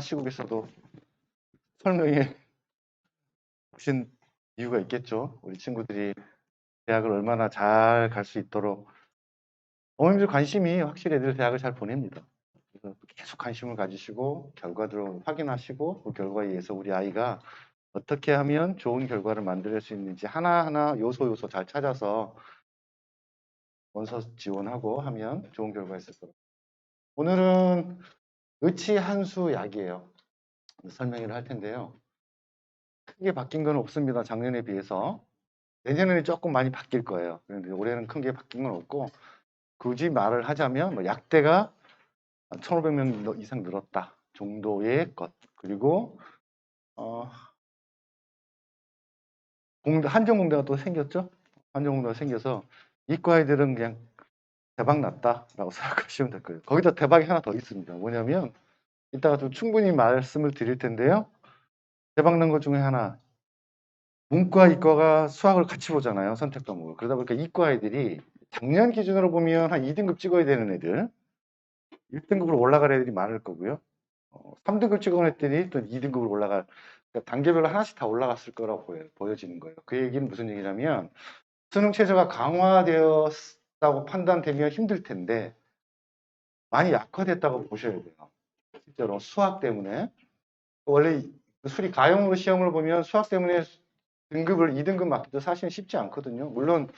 시국에서도 설명해 보신 이유가 있겠죠. 우리 친구들이 대학을 얼마나 잘 갈 수 있도록 어머님들 관심이 확실히 애들 대학을 잘 보냅니다. 그래서 계속 관심을 가지시고 결과들을 확인하시고 그 결과에 의해서 우리 아이가 어떻게 하면 좋은 결과를 만들 수 있는지 하나하나 요소 잘 찾아서 원서 지원하고 하면 좋은 결과가 있을 거예요. 오늘은 의치한수 약이에요. 설명을 할 텐데요. 크게 바뀐 건 없습니다. 작년에 비해서. 내년에는 조금 많이 바뀔 거예요. 그런데 올해는 큰 게 바뀐 건 없고, 굳이 말을 하자면 뭐 약대가 1,500명 이상 늘었다 정도의 것. 그리고 한정공대가 또 생겼죠. 한정공대가 생겨서 이과 애들은 그냥 대박 났다라고 생각하시면 될 거예요. 거기다 대박이 하나 더 있습니다. 뭐냐면 이따가 좀 충분히 말씀을 드릴 텐데요. 대박 난 것 중에 하나, 문과 이과가 수학을 같이 보잖아요. 선택 과목을. 그러다 보니까 이과 애들이 작년 기준으로 보면 한 2등급 찍어야 되는 애들, 1등급으로 올라갈 애들이 많을 거고요. 3등급 찍어온 애들이 또 2등급으로 올라갈, 그러니까 단계별로 하나씩 다 올라갔을 거라고 보여지는 거예요. 그 얘기는 무슨 얘기냐면 수능 체제가 강화되었다고 판단되면 힘들 텐데 많이 약화됐다고 보셔야 돼요. 실제로 수학 때문에. 원래 수리 가형으로 시험을 보면 수학 때문에 등급을 2등급 맞기도 사실 쉽지 않거든요. 물론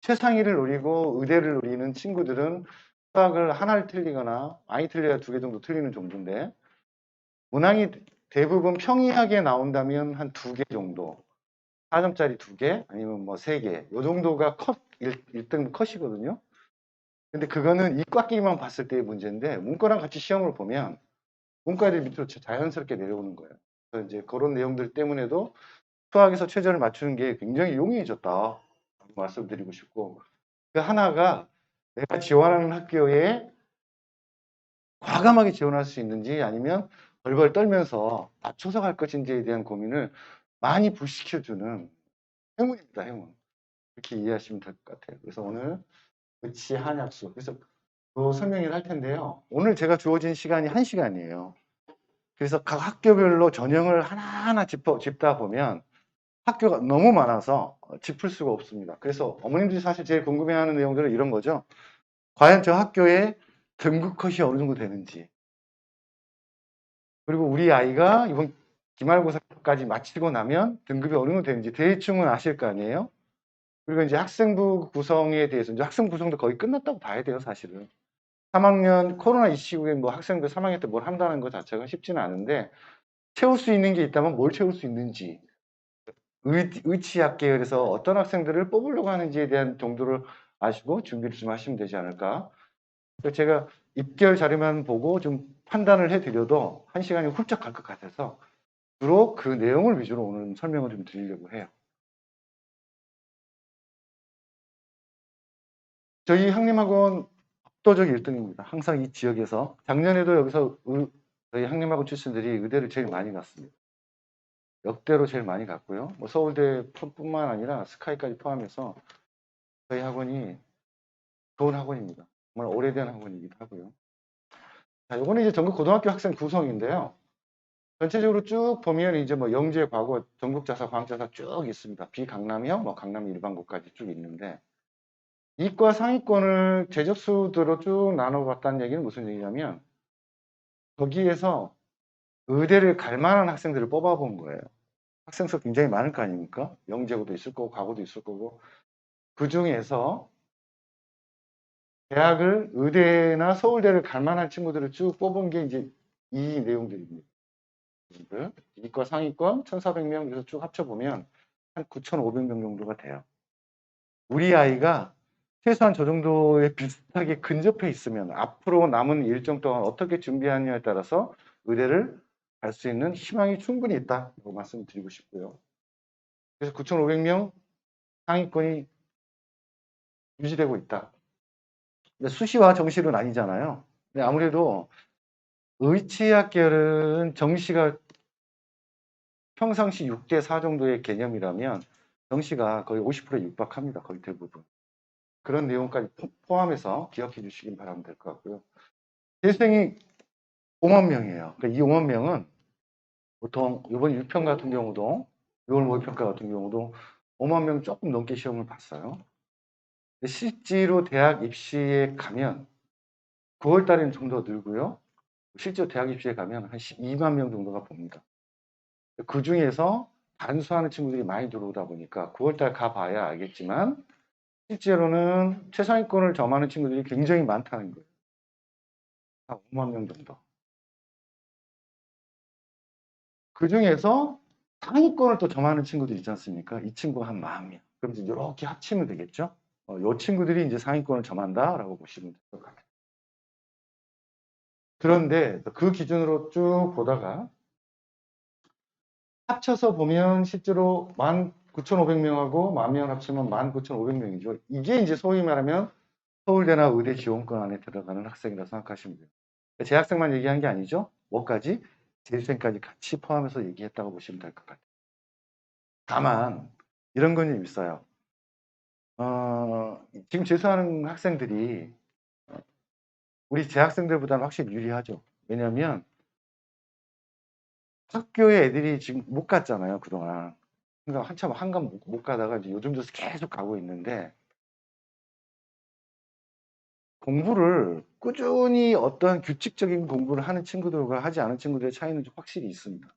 최상위를 노리고 의대를 노리는 친구들은 수학을 하나를 틀리거나 많이 틀려야 2개 정도 틀리는 정도인데, 문항이 대부분 평이하게 나온다면 한 2개 정도, 4점짜리 2개 아니면 뭐 3개, 요 정도가 컷, 1등급 컷이거든요. 근데 그거는 이과끼리만 봤을 때의 문제인데, 문과랑 같이 시험을 보면 문과들이 밑으로 자연스럽게 내려오는 거예요. 그래서 이제 그런 내용들 때문에도 수학에서 최저를 맞추는 게 굉장히 용이해졌다 말씀드리고 싶고, 그 하나가 내가 지원하는 학교에 과감하게 지원할 수 있는지 아니면 벌벌 떨면서 맞춰서 갈 것인지에 대한 고민을 많이 불시켜주는 행운입니다. 행운. 이렇게 이해하시면 될 것 같아요. 그래서 오늘 의치 한약수, 그래서 그 설명을 할 텐데요. 오늘 제가 주어진 시간이 1시간이에요. 그래서 각 학교별로 전형을 하나하나 짚다 보면 학교가 너무 많아서 짚을 수가 없습니다. 그래서 어머님들이 사실 제일 궁금해하는 내용들은 이런 거죠. 과연 저 학교에 등급 컷이 어느 정도 되는지, 그리고 우리 아이가 이번 기말고사까지 마치고 나면 등급이 어느 정도 되는지 대충은 아실 거 아니에요? 그리고 이제 학생부 구성에 대해서, 이제 학생부 구성도 거의 끝났다고 봐야 돼요, 사실은. 3학년 코로나 이 시국에 뭐 학생들 3학년 때 뭘 한다는 것 자체가 쉽지는 않은데, 채울 수 있는 게 있다면 뭘 채울 수 있는지, 의치학 계열에서 어떤 학생들을 뽑으려고 하는지에 대한 정도를 아시고 준비를 좀 하시면 되지 않을까. 제가 입결 자료만 보고 좀 판단을 해드려도 1시간이 훌쩍 갈 것 같아서 주로 그 내용을 위주로 오늘 설명을 좀 드리려고 해요. 저희 학림학원 압도적 1등입니다. 항상 이 지역에서. 작년에도 여기서 저희 학림학원 출신들이 의대를 제일 많이 갔습니다. 역대로 제일 많이 갔고요. 뭐 서울대뿐만 아니라 스카이까지 포함해서 저희 학원이 좋은 학원입니다. 정말 오래된 학원이기도 하고요. 자, 이거는 이제 전국 고등학교 학생 구성인데요. 전체적으로 쭉 보면 이제 뭐 영재, 과거, 전국자사, 광자사 쭉 있습니다. 비강남형, 뭐 강남 일반고까지 쭉 있는데, 이과 상위권을 제적수대로 쭉 나눠봤다는 얘기는 무슨 얘기냐면, 거기에서 의대를 갈 만한 학생들을 뽑아본 거예요. 학생 수 굉장히 많을 거 아닙니까? 영재고도 있을 거고, 과거도 있을 거고. 그 중에서 대학을, 의대나 서울대를 갈 만한 친구들을 쭉 뽑은 게 이제 이 내용들입니다. 이과 상위권 1,400명, 그래서 쭉 합쳐보면 한 9,500명 정도가 돼요. 우리 아이가 최소한 저 정도에 비슷하게 근접해 있으면 앞으로 남은 일정 동안 어떻게 준비하느냐에 따라서 의대를 갈 수 있는 희망이 충분히 있다고 말씀드리고 싶고요. 그래서 9,500명 상위권이 유지되고 있다. 근데 수시와 정시는 아니잖아요. 근데 아무래도 의치학 계열은 정시가 평상시 6대4 정도의 개념이라면 정시가 거의 50%에 육박합니다. 거의 대부분. 그런 내용까지 포함해서 기억해 주시긴 바라면 될 것 같고요. 재수생이 5만 명이에요. 그러니까 이 5만 명은 보통 이번 6평 같은 경우도 6월 모의평가 같은 경우도 5만 명 조금 넘게 시험을 봤어요. 실제로 대학 입시에 가면 9월 달에는 좀 더 늘고요. 실제로 대학 입시에 가면 한 12만 명 정도가 봅니다. 그 중에서 단수하는 친구들이 많이 들어오다 보니까 9월 달 가봐야 알겠지만 실제로는 최상위권을 점하는 친구들이 굉장히 많다는 거예요. 한 5만 명 정도. 그 중에서 상위권을 또 점하는 친구들 있지 않습니까? 이 친구가 한 10,000명. 그럼 이제 이렇게 합치면 되겠죠? 이 친구들이 이제 상위권을 점한다라고 보시면 될 것 같아요. 그런데 그 기준으로 쭉 보다가 합쳐서 보면 실제로 19,500명하고 10,000명 합치면 19,500명이죠. 이게 이제 소위 말하면 서울대나 의대 지원권 안에 들어가는 학생이라고 생각하시면 돼요. 재학생만 얘기한 게 아니죠. 뭐까지? 재수생까지 같이 포함해서 얘기했다고 보시면 될 것 같아요. 다만 이런 건 좀 있어요. 지금 재수하는 학생들이 우리 재학생들보다는 확실히 유리하죠. 왜냐하면 학교에 애들이 지금 못 갔잖아요, 그동안. 그러니까 한참 한감 못 가다가 이제 요즘 들어서 계속 가고 있는데 공부를 꾸준히 어떠한 규칙적인 공부를 하는 친구들과 하지 않은 친구들의 차이는 좀 확실히 있습니다.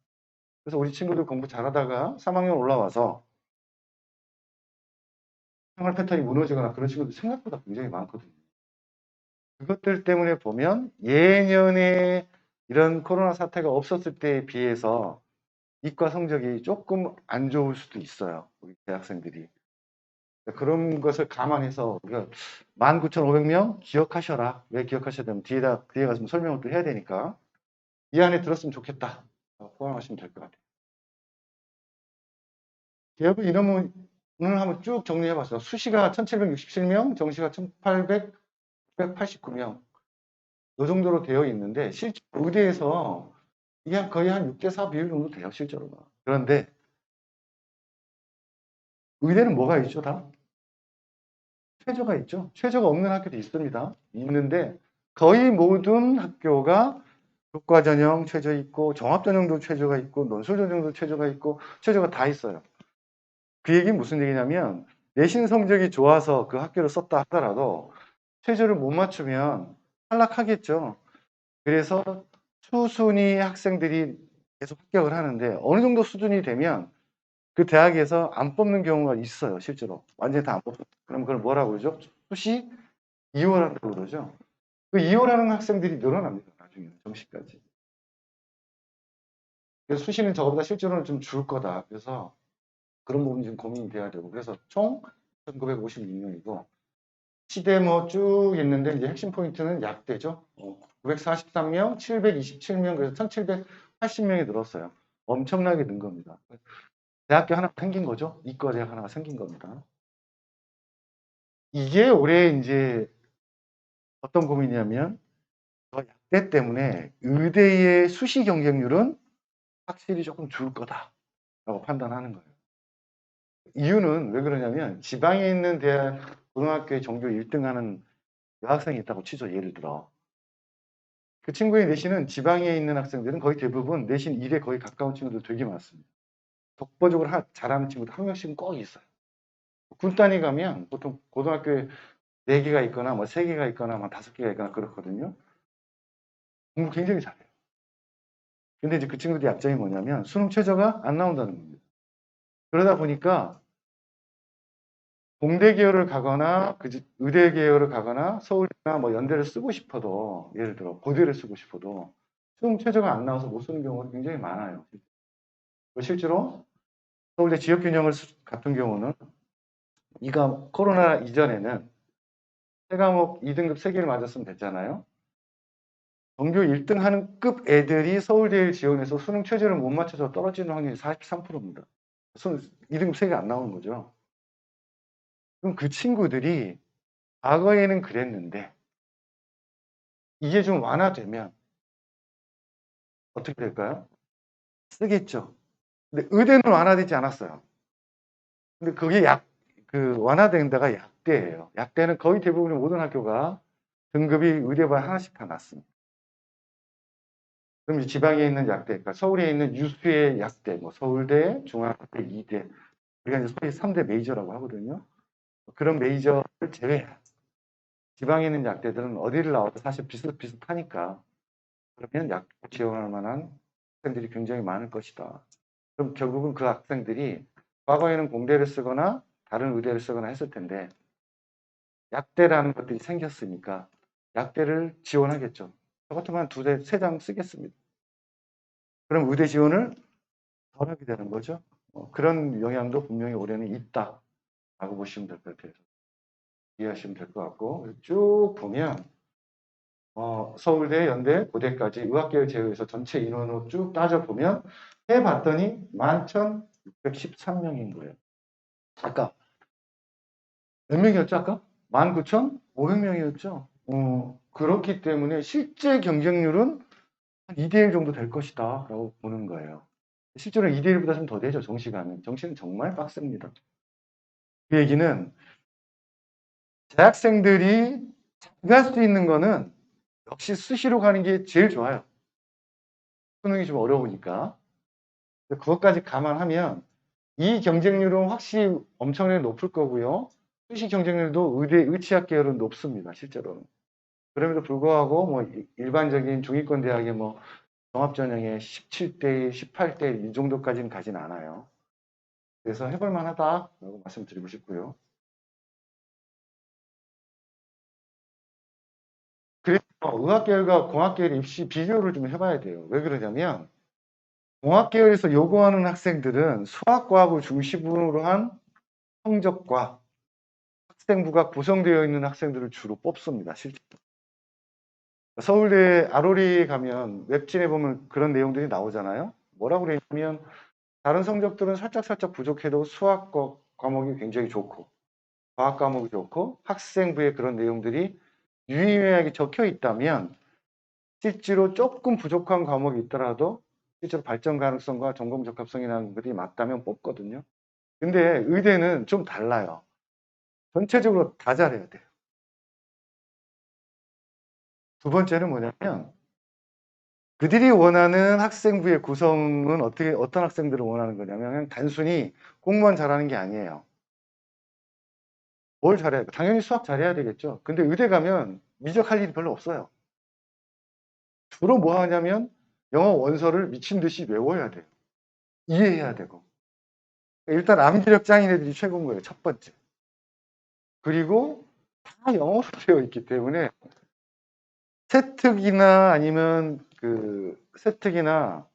그래서 우리 친구들 공부 잘하다가 3학년 올라와서 생활 패턴이 무너지거나 그런 친구들 생각보다 굉장히 많거든요. 그것들 때문에 보면 예년에 이런 코로나 사태가 없었을 때에 비해서 이과 성적이 조금 안 좋을 수도 있어요. 우리 대학생들이. 그런 것을 감안해서 우리가 19,500명 기억하셔라. 왜 기억하셔야 되면 뒤에 가서 설명을 또 해야 되니까 이 안에 들었으면 좋겠다. 포함하시면 될 것 같아요. 기업의 인원을 한번 쭉 정리해 봤어요. 수시가 1,767명, 정시가 1,889명. 이 정도로 되어 있는데 실제 의대에서 이게 거의 한 6대4 비율 정도 돼요, 실제로는. 그런데 의대는 뭐가 있죠, 다? 최저가 있죠. 최저가 없는 학교도 있습니다. 있는데 거의 모든 학교가 교과 전형 최저 있고 종합 전형도 최저가 있고 논술 전형도 최저가 있고 최저가 다 있어요. 그 얘기는 무슨 얘기냐면 내신 성적이 좋아서 그 학교를 썼다 하더라도 최저를 못 맞추면 탈락하겠죠. 그래서 수순위 학생들이 계속 합격을 하는데 어느 정도 수준이 되면 그 대학에서 안 뽑는 경우가 있어요, 실제로. 완전히 다 안 뽑고. 그럼 그걸 뭐라고 그러죠? 수시 이월한다고 그러죠. 그 이월하는 학생들이 늘어납니다, 나중에 정시까지. 그래서 수시는 저거보다 실제로는 좀 줄 거다. 그래서 그런 부분이 좀 고민이 돼야 되고. 그래서 총 1956명이고, 시대 뭐 쭉 있는데 이제 핵심 포인트는 약대죠. 943명, 727명, 그래서 1780명이 늘었어요. 엄청나게 는 겁니다. 대학교 하나 생긴 거죠. 이과 대학 하나가 생긴 겁니다. 이게 올해 이제 어떤 고민이냐면 약대 때문에 의대의 수시 경쟁률은 확실히 조금 줄 거다라고 판단하는 거예요. 이유는 왜 그러냐면 지방에 있는 대학 고등학교의 전교 1등하는 여학생이 있다고 치죠. 예를 들어. 그 친구의 내신은 지방에 있는 학생들은 거의 대부분 내신 1에 거의 가까운 친구들 되게 많습니다. 독보적으로 잘하는 친구들 한 명씩은 꼭 있어요. 군 단위 가면 보통 고등학교에 4개가 있거나 뭐 3개가 있거나 뭐 5개가 있거나 그렇거든요. 공부 굉장히 잘해요. 근데 이제 그 친구들의 약점이 뭐냐면 수능 최저가 안 나온다는 겁니다. 그러다 보니까 공대 계열을 가거나 의대 계열을 가거나 서울이나 뭐 연대를 쓰고 싶어도 예를 들어 고대를 쓰고 싶어도 수능 최저가 안 나와서 못 쓰는 경우가 굉장히 많아요. 실제로 서울대 지역균형을 같은 경우는 이가 코로나 이전에는 세 과목 2등급 3개를 맞았으면 됐잖아요. 전교 1등 하는 급 애들이 서울대를 지원해서 수능 최저를 못 맞춰서 떨어지는 확률이 43%입니다. 2등급 3개 안 나오는 거죠. 그럼 그 친구들이 과거에는 그랬는데 이게 좀 완화되면 어떻게 될까요? 쓰겠죠. 근데 의대는 완화되지 않았어요. 근데 그게 완화된 데가 약대예요. 약대는 거의 대부분의 모든 학교가 등급이 의대보다 하나씩 다 낮습니다. 그럼 이 지방에 있는 약대, 그러니까 서울에 있는 유수의 약대, 뭐 서울대, 중앙대, 이대, 우리가 이제 소위 3대 메이저라고 하거든요. 그런 메이저를 제외한 지방에 있는 약대들은 어디를 나와도 사실 비슷비슷하니까 그러면 약 지원할 만한 학생들이 굉장히 많을 것이다. 그럼 결국은 그 학생들이 과거에는 공대를 쓰거나 다른 의대를 쓰거나 했을 텐데 약대라는 것들이 생겼으니까 약대를 지원하겠죠. 저 같으면 한 2대, 3장 쓰겠습니다. 그럼 의대 지원을 덜 하게 되는 거죠. 그런 영향도 분명히 올해는 있다라고 보시면 될 것 같아요. 이해하시면 될 것 같고 쭉 보면 서울대, 연대, 고대까지 의학계열 제외해서 전체 인원으로 쭉 따져보면 해봤더니 11,613명인 거예요. 아까 몇 명이었죠? 아까? 19,500명이었죠. 그렇기 때문에 실제 경쟁률은 한 2대1 정도 될 것이다 라고 보는 거예요. 실제로 2대1보다 좀 더 되죠. 정시가는. 정시는 정말 빡셉니다. 그 얘기는 대학생들이 갈 수 있는 거는 역시 수시로 가는 게 제일 좋아요. 수능이 좀 어려우니까. 그것까지 감안하면 이 경쟁률은 확실히 엄청나게 높을 거고요. 수시 경쟁률도 의대, 의치학 계열은 높습니다. 실제로는. 그럼에도 불구하고 뭐 일반적인 중위권 대학의 뭐 종합전형에 17대 1, 18대 1 이 정도까지는 가진 않아요. 그래서 해볼 만하다라고 말씀드리고 싶고요. 그래서 의학계열과 공학계열 입시 비교를 좀 해봐야 돼요. 왜 그러냐면 공학계열에서 요구하는 학생들은 수학과학을 중심으로 한 성적과 학생부가 구성되어 있는 학생들을 주로 뽑습니다. 실제로. 서울대 아로리 가면 웹진에 보면 그런 내용들이 나오잖아요. 뭐라고 그랬냐면 다른 성적들은 살짝 부족해도 수학 과목이 굉장히 좋고 과학 과목이 좋고 학생부에 그런 내용들이 유의미하게 적혀 있다면 실제로 조금 부족한 과목이 있더라도 실제로 발전 가능성과 전공 적합성이라는 것들이 맞다면 뽑거든요. 근데 의대는 좀 달라요. 전체적으로 다 잘해야 돼요. 두 번째는 뭐냐면 그들이 원하는 학생부의 구성은 어떤 학생들을 원하는 거냐면 그냥 단순히 공부만 잘하는 게 아니에요. 뭘 잘해야 돼? 당연히 수학 잘해야 되겠죠. 근데 의대 가면 미적할 일이 별로 없어요. 주로 뭐 하냐면 영어 원서를 미친 듯이 외워야 돼요. 이해해야 되고. 일단 암기력 짱인 애들이 최고인 거예요. 첫 번째. 그리고 다 영어로 되어 있기 때문에 세특이나 아니면 그 세특이나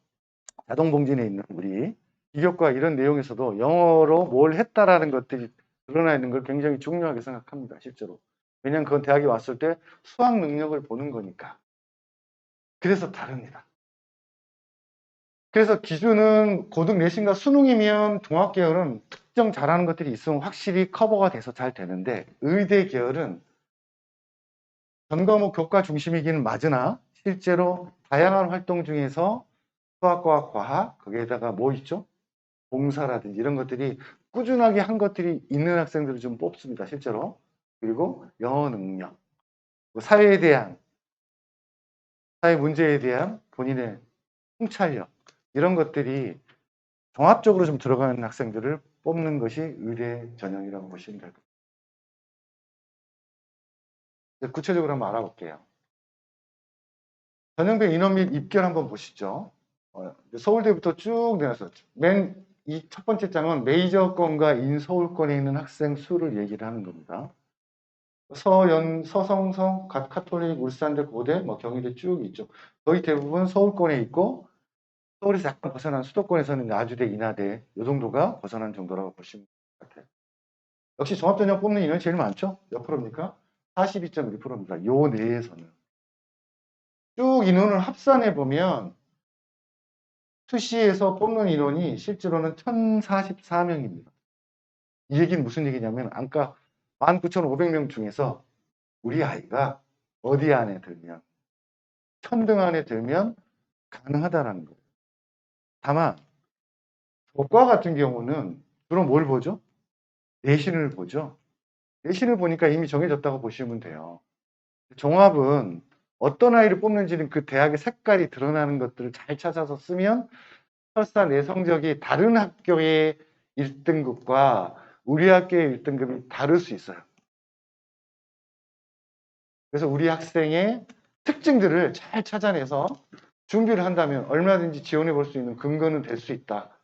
자동봉진에 있는 우리 기격과 이런 내용에서도 영어로 뭘 했다라는 것들이 드러나 있는 걸 굉장히 중요하게 생각합니다. 실제로. 왜냐하면 그건 대학에 왔을 때 수학 능력을 보는 거니까. 그래서 다릅니다. 그래서 기준은 고등 내신과 수능이면 동학 계열은 특정 잘하는 것들이 있으면 확실히 커버가 돼서 잘 되는데 의대 계열은 전 과목 교과 중심이기는 맞으나 실제로 다양한 활동 중에서 수학과 과학 거기에다가 뭐 있죠? 봉사라든지 이런 것들이 꾸준하게 한 것들이 있는 학생들을 좀 뽑습니다. 실제로. 그리고 영어 능력, 사회에 대한 사회 문제에 대한 본인의 통찰력 이런 것들이 종합적으로 좀 들어가는 학생들을 뽑는 것이 의대 전형이라고 보시면 될 것 같아요. 구체적으로 한번 알아볼게요. 전형별 인원 및 입결 한번 보시죠. 서울대부터 쭉 내려서 맨 이 첫 번째 장은 메이저권과 인서울권에 있는 학생 수를 얘기를 하는 겁니다. 서성성, 카톨릭, 울산대, 고대, 뭐 경희대 쭉 있죠. 거의 대부분 서울권에 있고 서울에서 약간 벗어난 수도권에서는 나주대, 인하대 이 정도가 벗어난 정도라고 보시면 될 것 같아요. 역시 종합전형 뽑는 인원이 제일 많죠? 몇 프로입니까? 42.1%입니다. 요 내에서는. 쭉 인원을 합산해 보면 수시에서 뽑는 인원이 실제로는 1,044명입니다. 이 얘기는 무슨 얘기냐면 아까 19,500명 중에서 우리 아이가 어디 안에 들면 천등 안에 들면 가능하다라는 거예요. 다만 교과 같은 경우는 주로 뭘 보죠? 내신을 보죠. 내신을 보니까 이미 정해졌다고 보시면 돼요. 종합은 어떤 아이를 뽑는지는 그 대학의 색깔이 드러나는 것들을 잘 찾아서 쓰면 설사 내 성적이 다른 학교의 1등급과 우리 학교의 1등급이 다를 수 있어요. 그래서 우리 학생의 특징들을 잘 찾아내서 준비를 한다면 얼마든지 지원해 볼 수 있는 근거는 될 수 있다.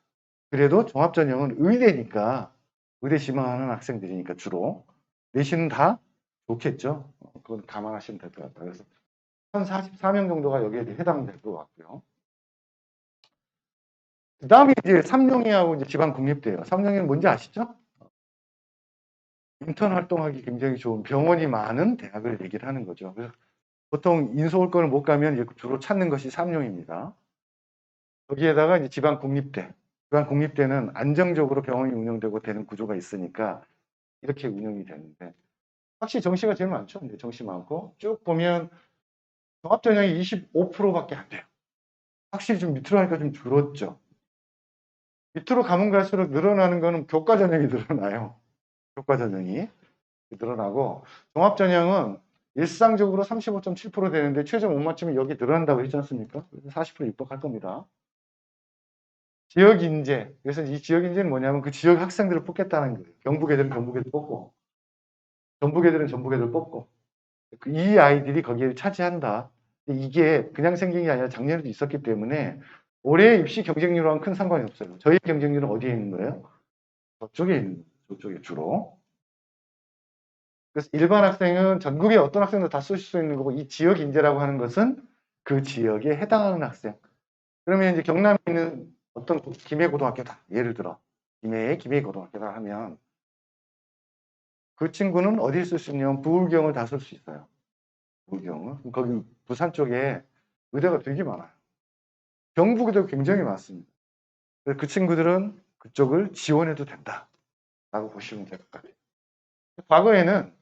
그래도 종합전형은 의대니까, 의대 지망하는 학생들이니까 주로 내신은 다 좋겠죠. 그건 감안하시면 될 것 같다. 그래서 한 44명 정도가 여기에 해당될 것 같고요. 그 다음에 이제 삼룡이하고 이제 지방국립대예요. 삼룡이는 뭔지 아시죠? 인턴 활동하기 굉장히 좋은 병원이 많은 대학을 얘기를 하는 거죠. 그래서 보통 인서울권을 못 가면 이제 주로 찾는 것이 삼룡입니다. 거기에다가 이제 지방국립대. 지방국립대는 안정적으로 병원이 운영되고 되는 구조가 있으니까 이렇게 운영이 되는데 확실히 정시가 제일 많죠. 근데 정시 많고 쭉 보면 종합전형이 25%밖에 안 돼요. 확실히 좀 밑으로 하니까 좀 줄었죠. 밑으로 가면 갈수록 늘어나는 거는 교과전형이 늘어나요. 교과전형이 늘어나고 종합전형은 일상적으로 35.7% 되는데 최종 못 맞추면 여기 늘어난다고 했지 않습니까? 40% 육박할 겁니다. 지역인재. 그래서 이 지역인재는 뭐냐면 그 지역 학생들을 뽑겠다는 거예요. 경북애들은 경북애들 뽑고 전북애들은 전북애들 뽑고 이 아이들이 거기에 차지한다. 이게 그냥 생긴 게 아니라 작년에도 있었기 때문에 올해 입시 경쟁률하고는 큰 상관이 없어요. 저희 경쟁률은 어디에 있는 거예요? 저쪽에 있는 거예요. 저쪽에 주로. 그래서 일반 학생은 전국의 어떤 학생도 다 쓰실 수 있는 거고 이 지역 인재라고 하는 것은 그 지역에 해당하는 학생. 그러면 이제 경남에 있는 어떤 김해고등학교다. 예를 들어 김해의 김해고등학교다 하면 그 친구는 어디에 쓸 수 있냐면 부울경을 다 쓸 수 있어요. 부울경을. 거기 부산 쪽에 의대가 되게 많아요. 경북에도 굉장히 많습니다. 그래서 그 친구들은 그쪽을 지원해도 된다라고 보시면 될 것 같아요. 과거에는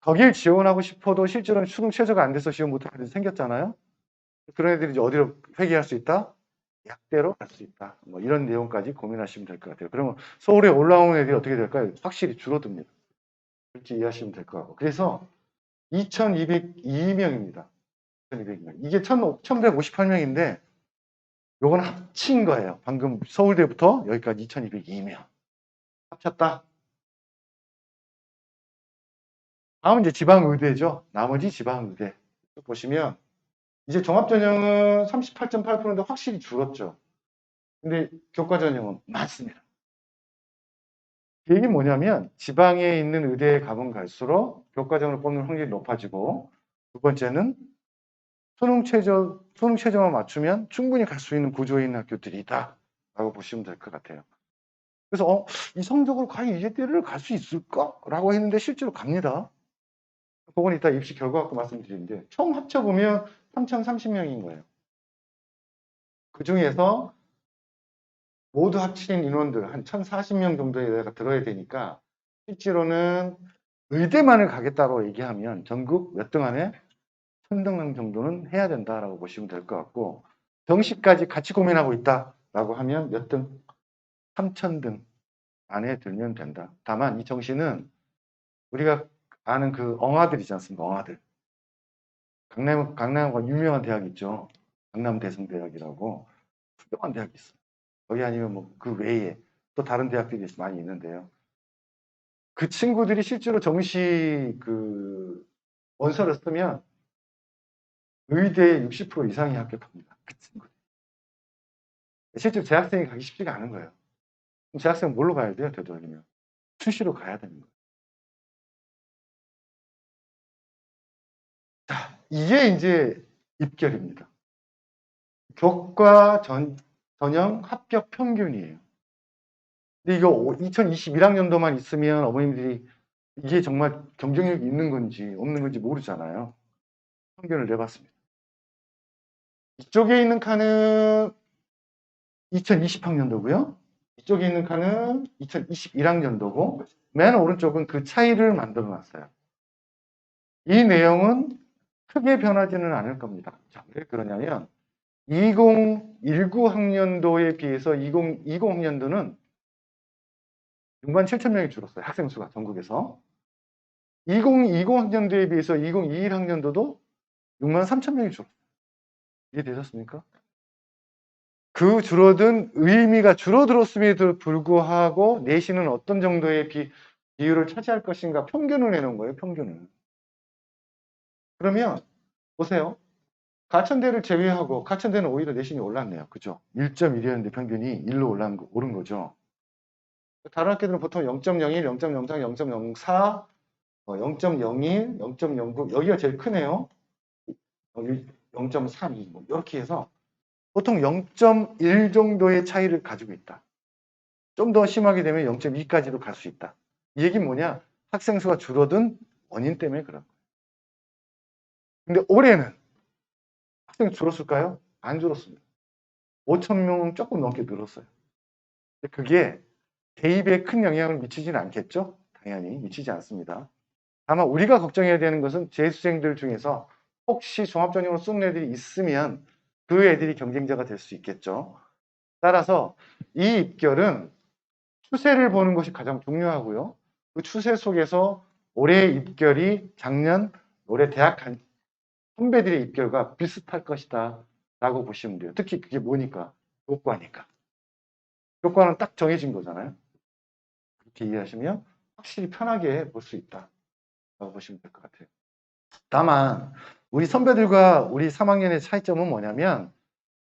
거길 지원하고 싶어도 실제로는 수능 최저가 안 돼서 지원 못하는 애들이 생겼잖아요. 그런 애들이 이제 어디로 회귀할 수 있다? 약대로 갈 수 있다. 뭐 이런 내용까지 고민하시면 될 것 같아요. 그러면 서울에 올라오는 애들이 어떻게 될까요? 확실히 줄어듭니다. 그렇게 이해하시면 될 것 같고. 그래서 2202명입니다. 2200명. 이게 1158명인데 요건 합친 거예요. 방금 서울대부터 여기까지 2202명. 합쳤다. 다음은 이제 지방의대죠. 나머지 지방의대. 보시면 이제 종합전형은 38.8%인데 확실히 줄었죠. 근데 교과전형은 많습니다. 이게 뭐냐면 지방에 있는 의대에 가면 갈수록 교과전형을 뽑는 확률이 높아지고 두 번째는 수능 최저만 맞추면 충분히 갈 수 있는 구조에 있는 학교들이다 라고 보시면 될 것 같아요. 그래서 이 성적으로 과연 이 의대를 갈 수 있을까? 라고 했는데 실제로 갑니다. 그건 이따 입시 결과 갖고 말씀드리는데 총 합쳐보면 3,030명인 거예요. 그 중에서 모두 합친 인원들 한 1,040명 정도의 의대가 들어야 되니까 실제로는 의대만을 가겠다고 얘기하면 전국 몇 등 안에 1,000등 정도는 해야 된다라고 보시면 될 것 같고 정시까지 같이 고민하고 있다라고 하면 몇 등? 3,000등 안에 들면 된다. 다만 이 정시는 우리가 아는 그 엉아들 있지 않습니까? 엉아들. 강남과 유명한 대학 있죠. 강남대성대학이라고 훌륭한 대학이 있어요. 거기 아니면 뭐 그 외에 또 다른 대학들이 많이 있는데요. 그 친구들이 실제로 정시 그 원서를 쓰면 의대의 60% 이상이 합격합니다. 그 친구들. 실제로 재학생이 가기 쉽지가 않은 거예요. 그럼 재학생은 뭘로 가야 돼요? 되도록이면 수시로 가야 되는 거예요. 자, 이게 이제 입결입니다. 전형 합격 평균이에요. 근데 이거 2021학년도만 있으면 어머님들이 이게 정말 경쟁력이 있는 건지 없는 건지 모르잖아요. 평균을 내봤습니다. 이쪽에 있는 칸은 2020학년도고요. 이쪽에 있는 칸은 2021학년도고 맨 오른쪽은 그 차이를 만들어 놨어요. 이 내용은 크게 변하지는 않을 겁니다. 자, 왜 그러냐면 2019학년도에 비해서 2020학년도는 6만 7천 명이 줄었어요. 학생 수가 전국에서. 2020학년도에 비해서 2021학년도도 63,000명이 줄었어요. 이해되셨습니까? 그 줄어든 의미가 줄어들었음에도 불구하고 내신은 어떤 정도의 비율을 차지할 것인가 평균을 내놓은 거예요. 평균을. 그러면 보세요. 가천대를 제외하고 가천대는 오히려 내신이 올랐네요. 그죠? 1.1이었는데 평균이 1로 오른 거죠. 다른 학교들은 보통 0.01, 0.03, 0.04, 0.01, 0.09 여기가 제일 크네요. 0.32 뭐 이렇게 해서 보통 0.1 정도의 차이를 가지고 있다. 좀 더 심하게 되면 0.2까지도 갈 수 있다. 이 얘기는 뭐냐? 학생 수가 줄어든 원인 때문에 그런 거예요. 근데 올해는 학생이 줄었을까요? 안 줄었습니다. 5,000명 조금 넘게 늘었어요. 근데 그게 대입에 큰 영향을 미치지는 않겠죠? 당연히 미치지 않습니다. 다만 우리가 걱정해야 되는 것은 재수생들 중에서 혹시 종합전형으로 쓰는 애들이 있으면 그 애들이 경쟁자가 될 수 있겠죠. 따라서 이 입결은 추세를 보는 것이 가장 중요하고요. 그 추세 속에서 올해 입결이 작년 올해 대학 선배들의 입결과 비슷할 것이다 라고 보시면 돼요. 특히 그게 뭐니까? 교과니까. 교과는 딱 정해진 거잖아요. 그렇게 이해하시면 확실히 편하게 볼 수 있다 라고 보시면 될 것 같아요. 다만 우리 선배들과 우리 3학년의 차이점은 뭐냐면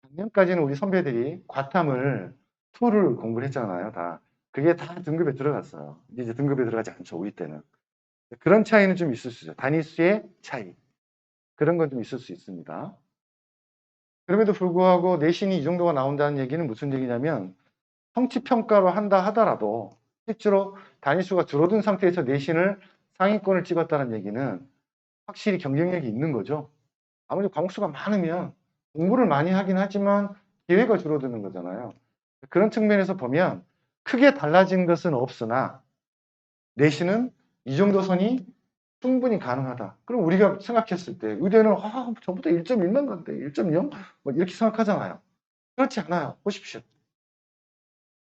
작년까지는 우리 선배들이 과탐을 2를 공부를 했잖아요. 다. 그게 다 등급에 들어갔어요. 이제 등급에 들어가지 않죠. 우리 때는. 그런 차이는 좀 있을 수 있어요. 단위수의 차이. 그런 건 좀 있을 수 있습니다. 그럼에도 불구하고 내신이 이 정도가 나온다는 얘기는 무슨 얘기냐면 성취평가로 한다 하더라도 실제로 단위수가 줄어든 상태에서 내신을 상위권을 찍었다는 얘기는 확실히 경쟁력이 있는 거죠. 아무래도 과목수가 많으면 공부를 많이 하긴 하지만 기회가 줄어드는 거잖아요. 그런 측면에서 보면 크게 달라진 것은 없으나 내신은 이 정도 선이 충분히 가능하다. 그럼 우리가 생각했을 때 의대는 저보다 1.1만 간대, 1.0? 뭐 이렇게 생각하잖아요. 그렇지 않아요. 보십시오.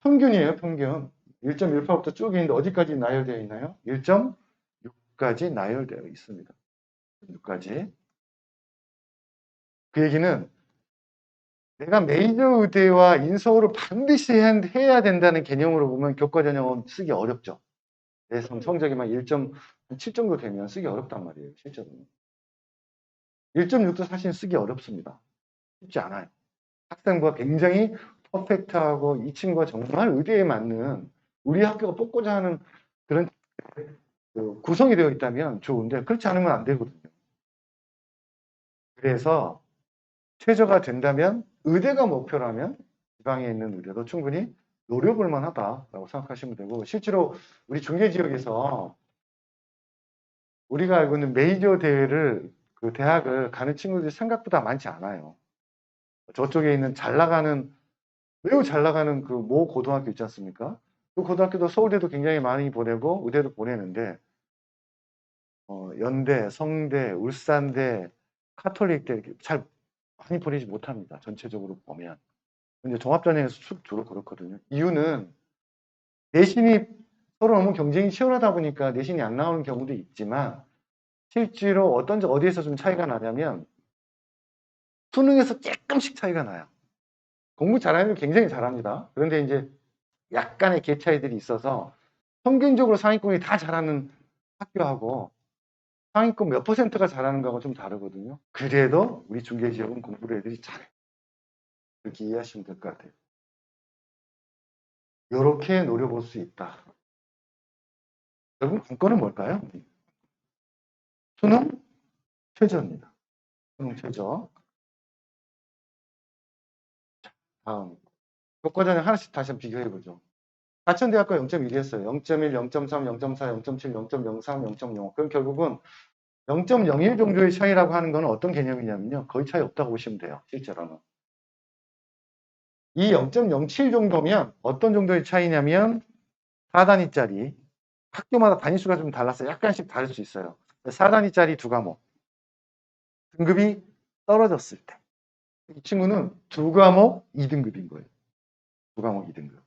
평균이에요, 평균. 1.18부터 쭉 있는데 어디까지 나열되어 있나요? 1.6까지 나열되어 있습니다. 6까지. 그 얘기는 내가 메이저 의대와 인서울을 반드시 해야 된다는 개념으로 보면 교과 전형은 쓰기 어렵죠. 내 성적이 막 1.7 정도 되면 쓰기 어렵단 말이에요. 실제로는. 1.6도 사실 쓰기 어렵습니다. 쉽지 않아요. 학생부가 굉장히 퍼펙트하고 이 친구가 정말 의대에 맞는 우리 학교가 뽑고자 하는 그런 구성이 되어 있다면 좋은데 그렇지 않으면 안 되거든요. 그래서 최저가 된다면 의대가 목표라면 지방에 있는 의대도 충분히 노려볼 만하다라고 생각하시면 되고 실제로 우리 중계 지역에서 우리가 알고 있는 메이저 대회를 그 대학을 가는 친구들이 생각보다 많지 않아요. 저쪽에 있는 매우 잘 나가는 그 모 고등학교 있지 않습니까? 그 고등학교도 서울대도 굉장히 많이 보내고 의대도 보내는데 연대, 성대, 울산대, 카톨릭대 이렇게 잘 많이 보내지 못합니다. 전체적으로 보면. 근데 종합전형에서 주로 그렇거든요. 이유는 내신이 서로 너무 경쟁이 치열하다 보니까 내신이 안 나오는 경우도 있지만 실제로 어디에서 좀 차이가 나냐면 수능에서 조금씩 차이가 나요. 공부 잘하는 애 굉장히 잘합니다. 그런데 이제 약간의 개 차이들이 있어서 평균적으로 상위권이 다 잘하는 학교하고 상위권 몇 퍼센트가 잘하는 거하고 좀 다르거든요. 그래도 우리 중계 지역은 공부를 애들이 잘해. 그렇게 이해하시면 될 것 같아요. 이렇게 노려볼 수 있다. 결국 관건은 뭘까요? 수능 최저입니다. 수능 최저. 다음. 교과전형 하나씩 다시 한번 비교해보죠. 가천대학과 0.1 했어요. 0.1, 0.3, 0.4, 0.7, 0.03, 0.05. 그럼 결국은 0.01 정도의 차이라고 하는 건 어떤 개념이냐면요. 거의 차이 없다고 보시면 돼요. 실제로는. 이 0.07 정도면 어떤 정도의 차이냐면 4단위짜리 학교마다 단위수가 좀 달라서 약간씩 다를 수 있어요. 4단위짜리 2과목 등급이 떨어졌을 때 이 친구는 2과목 2등급인 거예요. 2과목 2등급.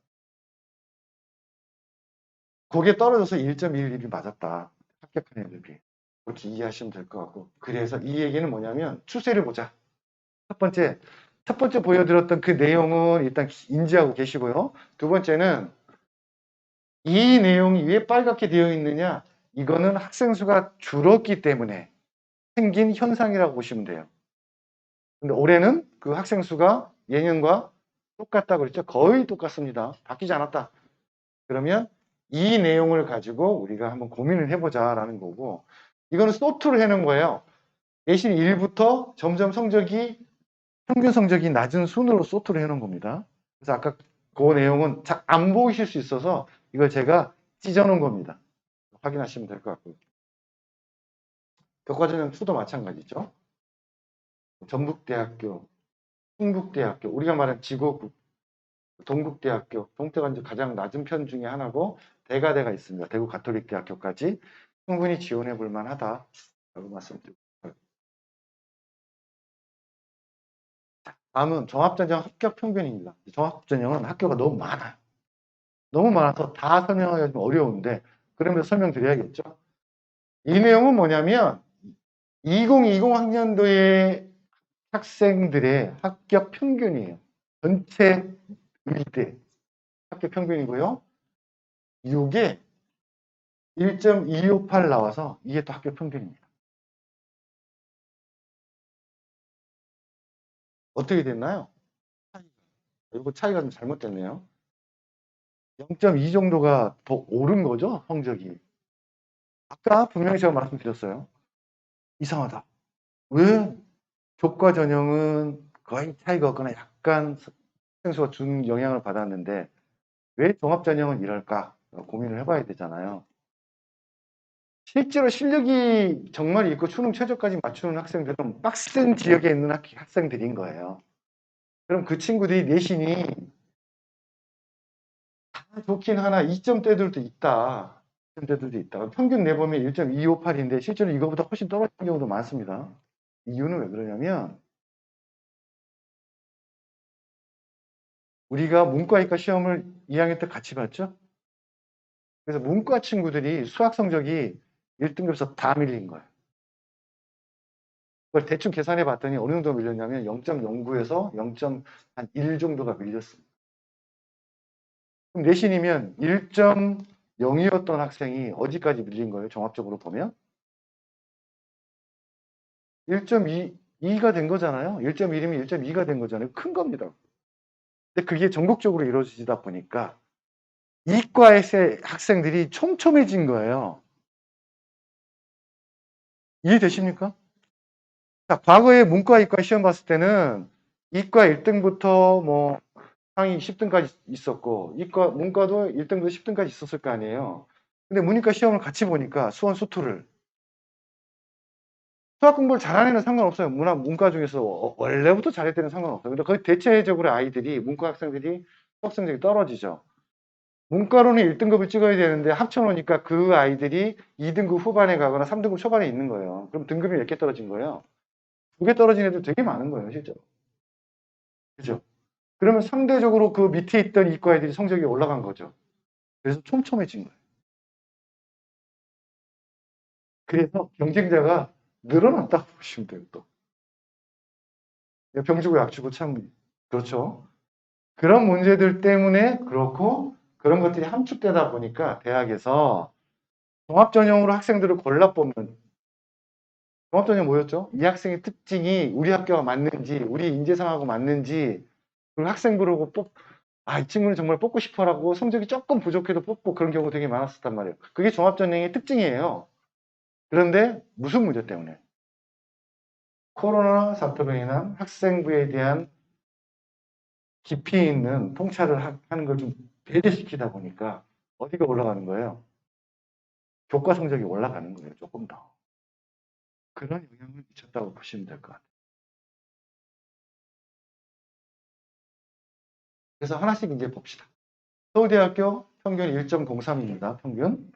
거기에 떨어져서 1.11이 맞았다. 합격한 애들이. 그렇게 이해하시면 될 것 같고. 그래서 이 얘기는 뭐냐면 추세를 보자. 첫 번째 보여드렸던 그 내용은 일단 인지하고 계시고요. 두 번째는 이 내용이 왜 빨갛게 되어 있느냐? 이거는 학생 수가 줄었기 때문에 생긴 현상이라고 보시면 돼요. 근데 올해는 그 학생 수가 예년과 똑같다고 그랬죠? 거의 똑같습니다. 바뀌지 않았다. 그러면 이 내용을 가지고 우리가 한번 고민을 해보자라는 거고, 이거는 소트를 해놓은 거예요. 내신 1부터 점점 평균 성적이 낮은 순으로 소트를 해놓은 겁니다. 그래서 아까 그 내용은 잘 안 보이실 수 있어서 이걸 제가 찢어놓은 겁니다. 확인하시면 될 것 같고요. 교과전형 2도 마찬가지죠. 전북대학교, 충북대학교, 우리가 말하는 지구국, 동국대학교, 동태가 이제 가장 낮은 편 중에 하나고 대가대가 있습니다. 대구 가톨릭대학교까지 충분히 지원해 볼 만하다라고 말씀드립니다. 다음은 종합전형 합격 평균입니다. 종합전형은 학교가 너무 많아요. 너무 많아서 다 설명하기가 좀 어려운데 그러면서 설명드려야겠죠. 이 내용은 뭐냐면 2020 학년도의 학생들의 합격 평균이에요. 전체 의대 합격 평균이고요. 이게 1.258 나와서 이게 또 합격 평균입니다. 어떻게 됐나요? 이거 차이가 좀 잘못됐네요. 0.2 정도가 더 오른 거죠, 성적이. 아까 분명히 제가 말씀드렸어요. 이상하다. 왜 교과 전형은 거의 차이가 없거나 약간 생수가 준 영향을 받았는데 왜 종합 전형은 이럴까 고민을 해봐야 되잖아요. 실제로 실력이 정말 있고 수능 최저까지 맞추는 학생들은 빡센 지역에 있는 학생들인 거예요. 그럼 그 친구들이 내신이 다 좋긴 하나 2점대들도 있다. 2점대들도 있다. 평균 내보면 1.258인데 실제로 이거보다 훨씬 떨어지는 경우도 많습니다. 이유는 왜 그러냐면 우리가 문과이과 시험을 2학년 때 같이 봤죠? 그래서 문과 친구들이 수학 성적이 1등급에서 다 밀린 거예요. 그걸 대충 계산해 봤더니 어느 정도 밀렸냐면 0.09에서 0.1 정도가 밀렸습니다. 그럼 내신이면 1.0이었던 학생이 어디까지 밀린 거예요? 종합적으로 보면 1.2가 된 거잖아요. 1.1이면 1.2가 된 거잖아요. 큰 겁니다. 근데 그게 전국적으로 이루어지다 보니까 이과의 학생들이 촘촘해진 거예요. 이해되십니까? 자, 과거에 문과, 이과 시험 봤을 때는 이과 1등부터 뭐 상위 10등까지 있었고 문과도 1등부터 10등까지 있었을 거 아니에요. 근데 문이과 시험을 같이 보니까 수원 수투를 수학 공부를 잘하는 애는 상관없어요. 문과 중에서 원래부터 잘할 때는 상관없어요. 근데 거의 대체적으로 아이들이 문과 학생들이 수학 성적이 떨어지죠. 문과로는 1등급을 찍어야 되는데 합쳐놓으니까 그 아이들이 2등급 후반에 가거나 3등급 초반에 있는 거예요. 그럼 등급이 몇 개 떨어진 거예요? 2개 떨어진 애들 되게 많은 거예요, 실제로. 그죠? 그러면 상대적으로 그 밑에 있던 이과 애들이 성적이 올라간 거죠. 그래서 촘촘해진 거예요. 그래서 경쟁자가 늘어났다고 보시면 돼요, 또. 병주고 약주고 참, 그렇죠. 그런 문제들 때문에 그렇고, 그런 것들이 함축되다 보니까 대학에서 종합전형으로 학생들을 골라 뽑는, 종합전형 뭐였죠? 이 학생의 특징이 우리 학교와 맞는지, 우리 인재상하고 맞는지, 그리고 학생 부르고 이 친구는 정말 뽑고 싶어라고 성적이 조금 부족해도 뽑고 그런 경우 되게 많았었단 말이에요. 그게 종합전형의 특징이에요. 그런데 무슨 문제 때문에? 코로나 사태로 인한 학생부에 대한 깊이 있는 통찰을 하는 걸 좀 배제시키다 보니까 어디가 올라가는 거예요? 교과 성적이 올라가는 거예요. 조금 더. 그런 영향을 미쳤다고 보시면 될 것 같아요. 그래서 하나씩 이제 봅시다. 서울대학교 평균 1.03입니다. 평균.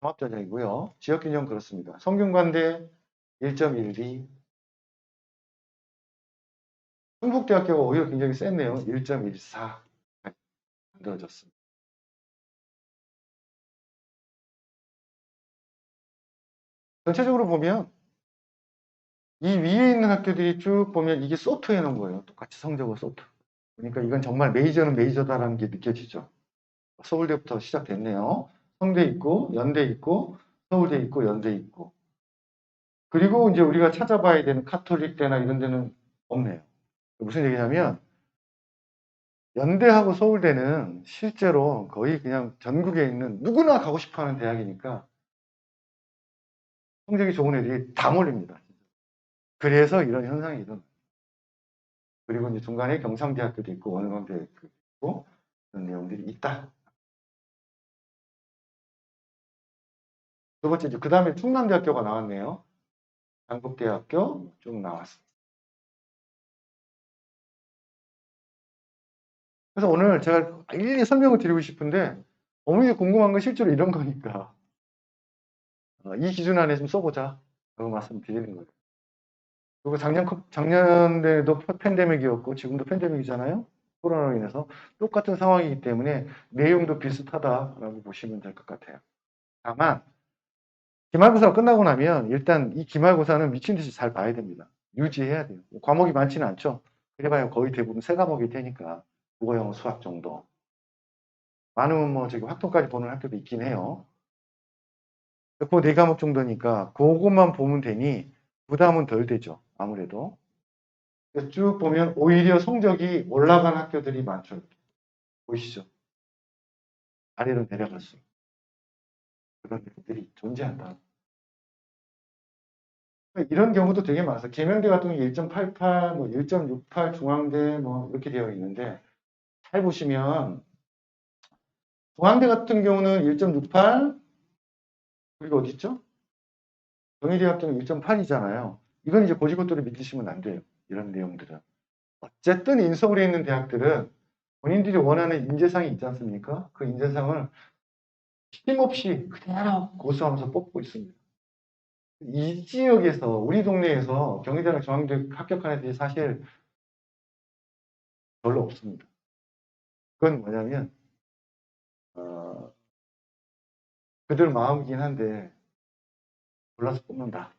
종합전형이고요. 지역균형 그렇습니다. 성균관대 1.12. 충북대학교가 오히려 굉장히 셌네요. 1.14 만들어졌습니다. 전체적으로 보면 이 위에 있는 학교들이 쭉 보면 이게 소트 해놓은 거예요. 똑같이 성적을 소트. 그러니까 이건 정말 메이저는 메이저다라는 게 느껴지죠. 서울대부터 시작됐네요. 성대 있고, 연대 있고, 서울대 있고, 연대 있고. 그리고 이제 우리가 찾아봐야 되는 카톨릭대나 이런 데는 없네요. 무슨 얘기냐면, 연대하고 서울대는 실제로 거의 그냥 전국에 있는 누구나 가고 싶어 하는 대학이니까 성적이 좋은 애들이 다 몰립니다. 그래서 이런 현상이 일어나요. 그리고 이제 중간에 경상대학교도 있고, 원광대학교도 있고, 그런 내용들이 있다. 두 번째, 그 다음에 충남대학교가 나왔네요. 장북대학교 쭉 나왔습니다. 그래서 오늘 제가 일일이 설명을 드리고 싶은데, 어머니 궁금한 건 실제로 이런 거니까. 이 기준 안에 좀 써보자. 라고 말씀드리는 거예요. 그리고 작년에도 팬데믹이었고, 지금도 팬데믹이잖아요. 코로나로 인해서. 똑같은 상황이기 때문에 내용도 비슷하다라고 보시면 될 것 같아요. 다만, 기말고사가 끝나고 나면 일단 이 기말고사는 미친 듯이 잘 봐야 됩니다. 유지해야 돼요. 과목이 많지는 않죠. 그래봐야 거의 대부분 세 과목일 테니까. 국어, 영어, 수학 정도. 많으면 뭐 저기 학통까지 보는 학교도 있긴 해요. 그 네 과목 정도니까 그것만 보면 되니 부담은 덜 되죠. 아무래도. 쭉 보면 오히려 성적이 올라간 학교들이 많죠. 보이시죠? 아래로 내려갈수록 그런 일들이 존재한다. 이런 경우도 되게 많아서 계명대 같은 경우 1.88, 뭐 1.68 중앙대 뭐 이렇게 되어 있는데 잘 보시면 중앙대 같은 경우는 1.68 그리고 어디 있죠? 경희대 같은 경우 1.8이잖아요. 이건 이제 고지고대로 믿으시면 안 돼요. 이런 내용들은. 어쨌든 인서울에 있는 대학들은 본인들이 원하는 인재상이 있지 않습니까? 그 인재상을 힘없이 그대로 고수하면서 뽑고 있습니다. 이 지역에서 우리 동네에서 경희대랑 중앙대 합격한 애들이 사실 별로 없습니다. 그건 뭐냐면 어, 그들 마음이긴 한데 골라서 뽑는다.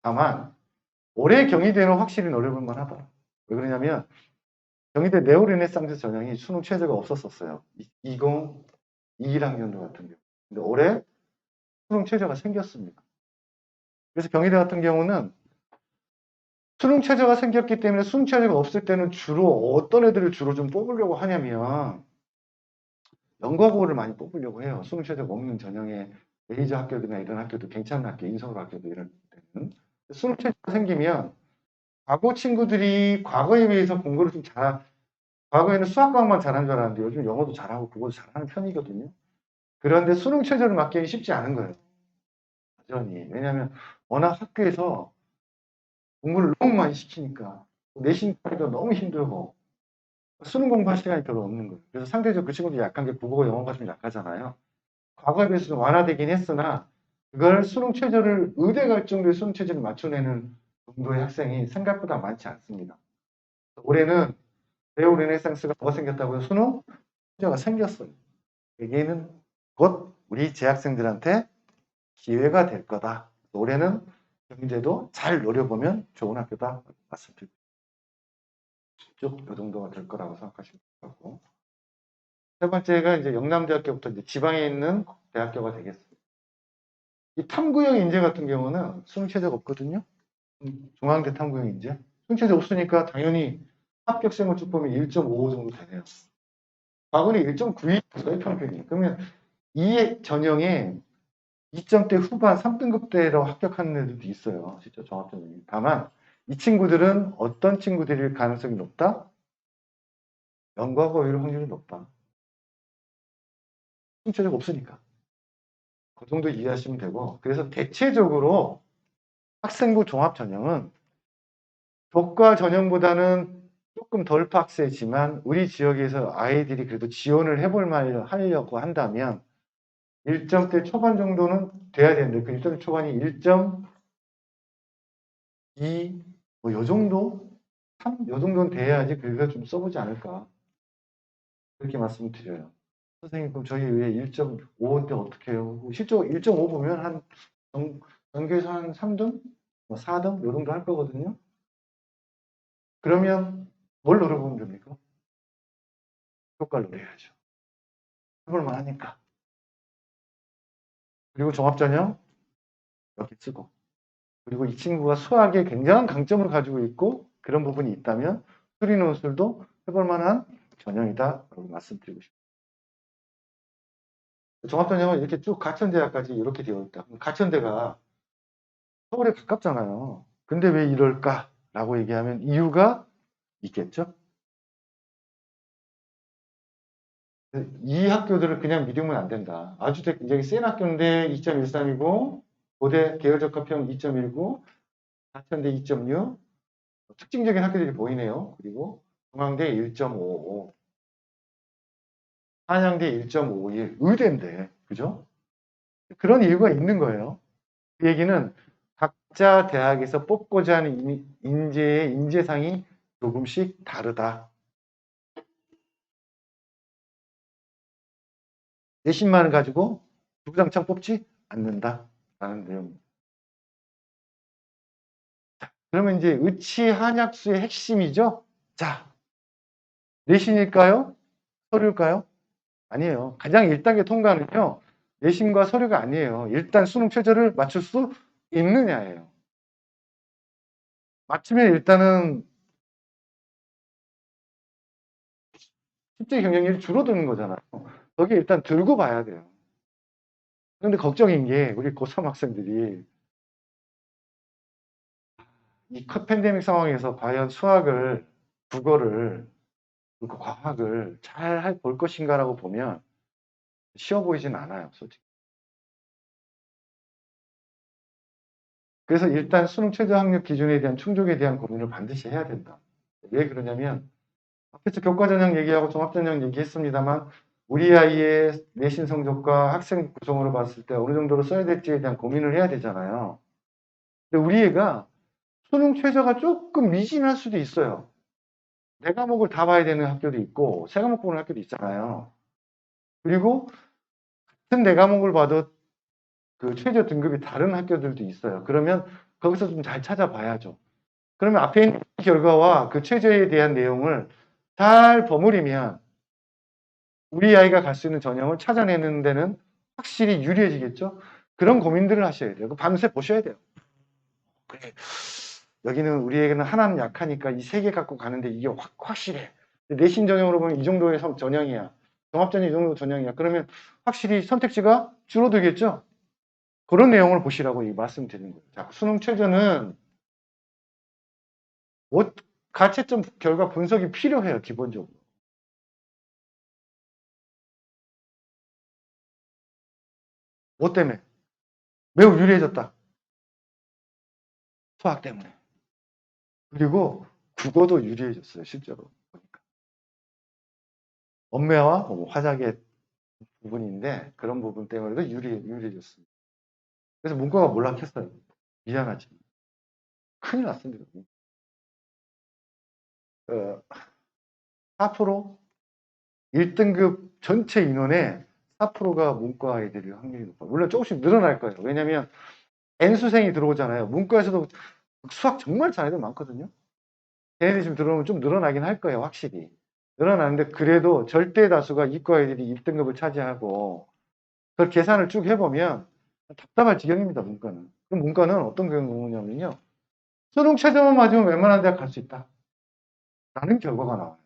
다만 올해 경희대는 확실히 노려볼 만하다. 왜 그러냐면 경희대 네오르네상스 전형이 수능 최저가 없었었어요. 2021학년도 같은 경우. 근데 올해 수능 최저가 생겼습니다. 그래서 경희대 같은 경우는 수능 최저가 생겼기 때문에 수능 최저가 없을 때는 주로 어떤 애들을 주로 좀 뽑으려고 하냐면 연과고를 많이 뽑으려고 해요. 수능 최저가 없는 전형의 메이저 학교들이나 이런 학교도 괜찮은 학교, 인서울 학교도 이런 때는 수능 최저가 생기면 과거 친구들이 과거에 비해서 공부를 좀 과거에는 수학과만 잘한 줄 알았는데 요즘 영어도 잘하고 국어도 잘하는 편이거든요. 그런데 수능 최저를 맞기는 쉽지 않은 거예요. 여전히. 왜냐하면 워낙 학교에서 공부를 너무 많이 시키니까 내신 따기도 너무 힘들고 수능 공부할 시간이 별로 없는 거예요. 그래서 상대적으로 그 친구들이 약한 게 국어가 영어가 좀 약하잖아요. 과거에 비해서 좀 완화되긴 했으나 그걸 수능 최저를 의대 갈 정도의 수능 최저를 맞춰내는 정도의 학생이 생각보다 많지 않습니다. 올해는 배우 르네상스가 뭐가 생겼다고요? 수능 최저가 생겼어요. 여기에는 곧 우리 재학생들한테 기회가 될 거다. 올해는 경제도 잘 노려보면 좋은 학교다. 말씀드립니다. 쭉이 정도가 될 거라고 생각하시면 되고. 세 번째가 이제 영남대학교부터 이제 지방에 있는 대학교가 되겠습니다. 이 탐구형 인재 같은 경우는 수능 최저가 없거든요. 중앙대 탐구형 인재. 수능 최저 없으니까 당연히 합격생을 쭉 보면 1.55 정도 되네요. 과거는 1.92였어요, 평균이. 그러면 이 전형에 2점대 후반 3등급대로 합격하는 애들도 있어요. 진짜 종합전형이. 다만 이 친구들은 어떤 친구들일 가능성이 높다? 연과가 오히려 확률이 높다. 수능 없으니까. 그 정도 이해하시면 되고 그래서 대체적으로 학생부 종합전형은 교과 전형보다는 조금 덜 빡세지만 우리 지역에서 아이들이 그래도 지원을 해볼 만 하려고 한다면 1점대 초반 정도는 돼야 되는데 그 1점대 초반이 1.2 뭐 요 정도? 3? 요 정도는 돼야지 그래서 좀 써보지 않을까 그렇게 말씀드려요. 선생님 그럼 저희 왜 1.5인데 어떻게 해요? 실제로 1.5 보면 한 전교에서 한 3등, 뭐 4등 요 정도 할 거거든요. 그러면 뭘 노려보면 됩니까? 효과를 노려야죠. 해볼만 하니까. 그리고 종합전형 이렇게 쓰고. 그리고 이 친구가 수학에 굉장한 강점을 가지고 있고 그런 부분이 있다면 수리논술도 해볼 만한 전형이다라고 말씀드리고 싶습니다. 종합전형은 이렇게 쭉 가천대학까지 이렇게 되어 있다. 가천대가 서울에 가깝잖아요. 근데 왜 이럴까라고 얘기하면 이유가 있겠죠. 이 학교들을 그냥 믿으면 안 된다. 아주 굉장히 센 학교인데 2.13이고 고대 계열적합형 2.19, 가천대 2.6 특징적인 학교들이 보이네요. 그리고 중앙대 1.55, 한양대 1.51, 의대인데 그죠? 그런 이유가 있는 거예요. 그 얘기는 각자 대학에서 뽑고자 하는 인재의 인재상이 조금씩 다르다. 내신만을 가지고 주구장창 뽑지 않는다라는 내용입니다. 그러면 이제 의치 한약수의 핵심이죠. 자, 내신일까요? 서류일까요? 아니에요. 가장 1단계 통과는요. 내신과 서류가 아니에요. 일단 수능 최저를 맞출 수 있느냐예요. 맞추면 일단은 실제 경쟁률이 줄어드는 거잖아요. 거기에 일단 들고 봐야 돼요. 그런데 걱정인 게 우리 고3 학생들이 이 팬데믹 상황에서 과연 수학을, 국어를, 그리고 과학을 잘 볼 것인가라고 보면 쉬워 보이진 않아요, 솔직히. 그래서 일단 수능 최저 학력 기준에 대한 충족에 대한 고민을 반드시 해야 된다. 왜 그러냐면 앞에서 교과전형 얘기하고 종합전형 얘기했습니다만 우리 아이의 내신 성적과 학생 구성으로 봤을 때 어느 정도로 써야 될지에 대한 고민을 해야 되잖아요. 근데 우리 애가 수능 최저가 조금 미진할 수도 있어요. 네 과목을 다 봐야 되는 학교도 있고 세 과목 보는 학교도 있잖아요. 그리고 같은 네 과목을 봐도 그 최저 등급이 다른 학교들도 있어요. 그러면 거기서 좀 잘 찾아봐야죠. 그러면 앞에 있는 결과와 그 최저에 대한 내용을 잘 버무리면 우리 아이가 갈 수 있는 전형을 찾아내는 데는 확실히 유리해지겠죠? 그런 고민들을 하셔야 돼요. 밤새 보셔야 돼요. 그래, 여기는 우리에게는 하나는 약하니까 이 세 개 갖고 가는데 이게 확실해. 내신 전형으로 보면 이 정도의 전형이야. 종합전형 이 정도 전형이야. 그러면 확실히 선택지가 줄어들겠죠? 그런 내용을 보시라고 말씀드리는 거예요. 자, 수능 최저는 가채점 결과 분석이 필요해요, 기본적으로. 뭐 때문에? 매우 유리해졌다. 수학 때문에. 그리고 국어도 유리해졌어요, 실제로. 언매와 화작의 부분인데 그런 부분 때문에도 유리해졌습니다. 그래서 문과가 몰락했어요. 미안하지만. 큰일 났습니다. 4% 1등급 전체 인원의 4%가 문과 아이들이 확률이 높아요. 물론 조금씩 늘어날 거예요. 왜냐하면 N수생이 들어오잖아요. 문과에서도 수학 정말 잘하는 애들 많거든요. 걔네들이 지금 들어오면 좀 늘어나긴 할 거예요. 확실히. 늘어나는데 그래도 절대 다수가 이과 아이들이 1등급을 차지하고 그걸 계산을 쭉 해보면 답답할 지경입니다. 문과는. 그럼 문과는 어떤 경우냐면요. 수능 최저만 맞으면 웬만한 대학 갈 수 있다. 라는 결과가 나와요.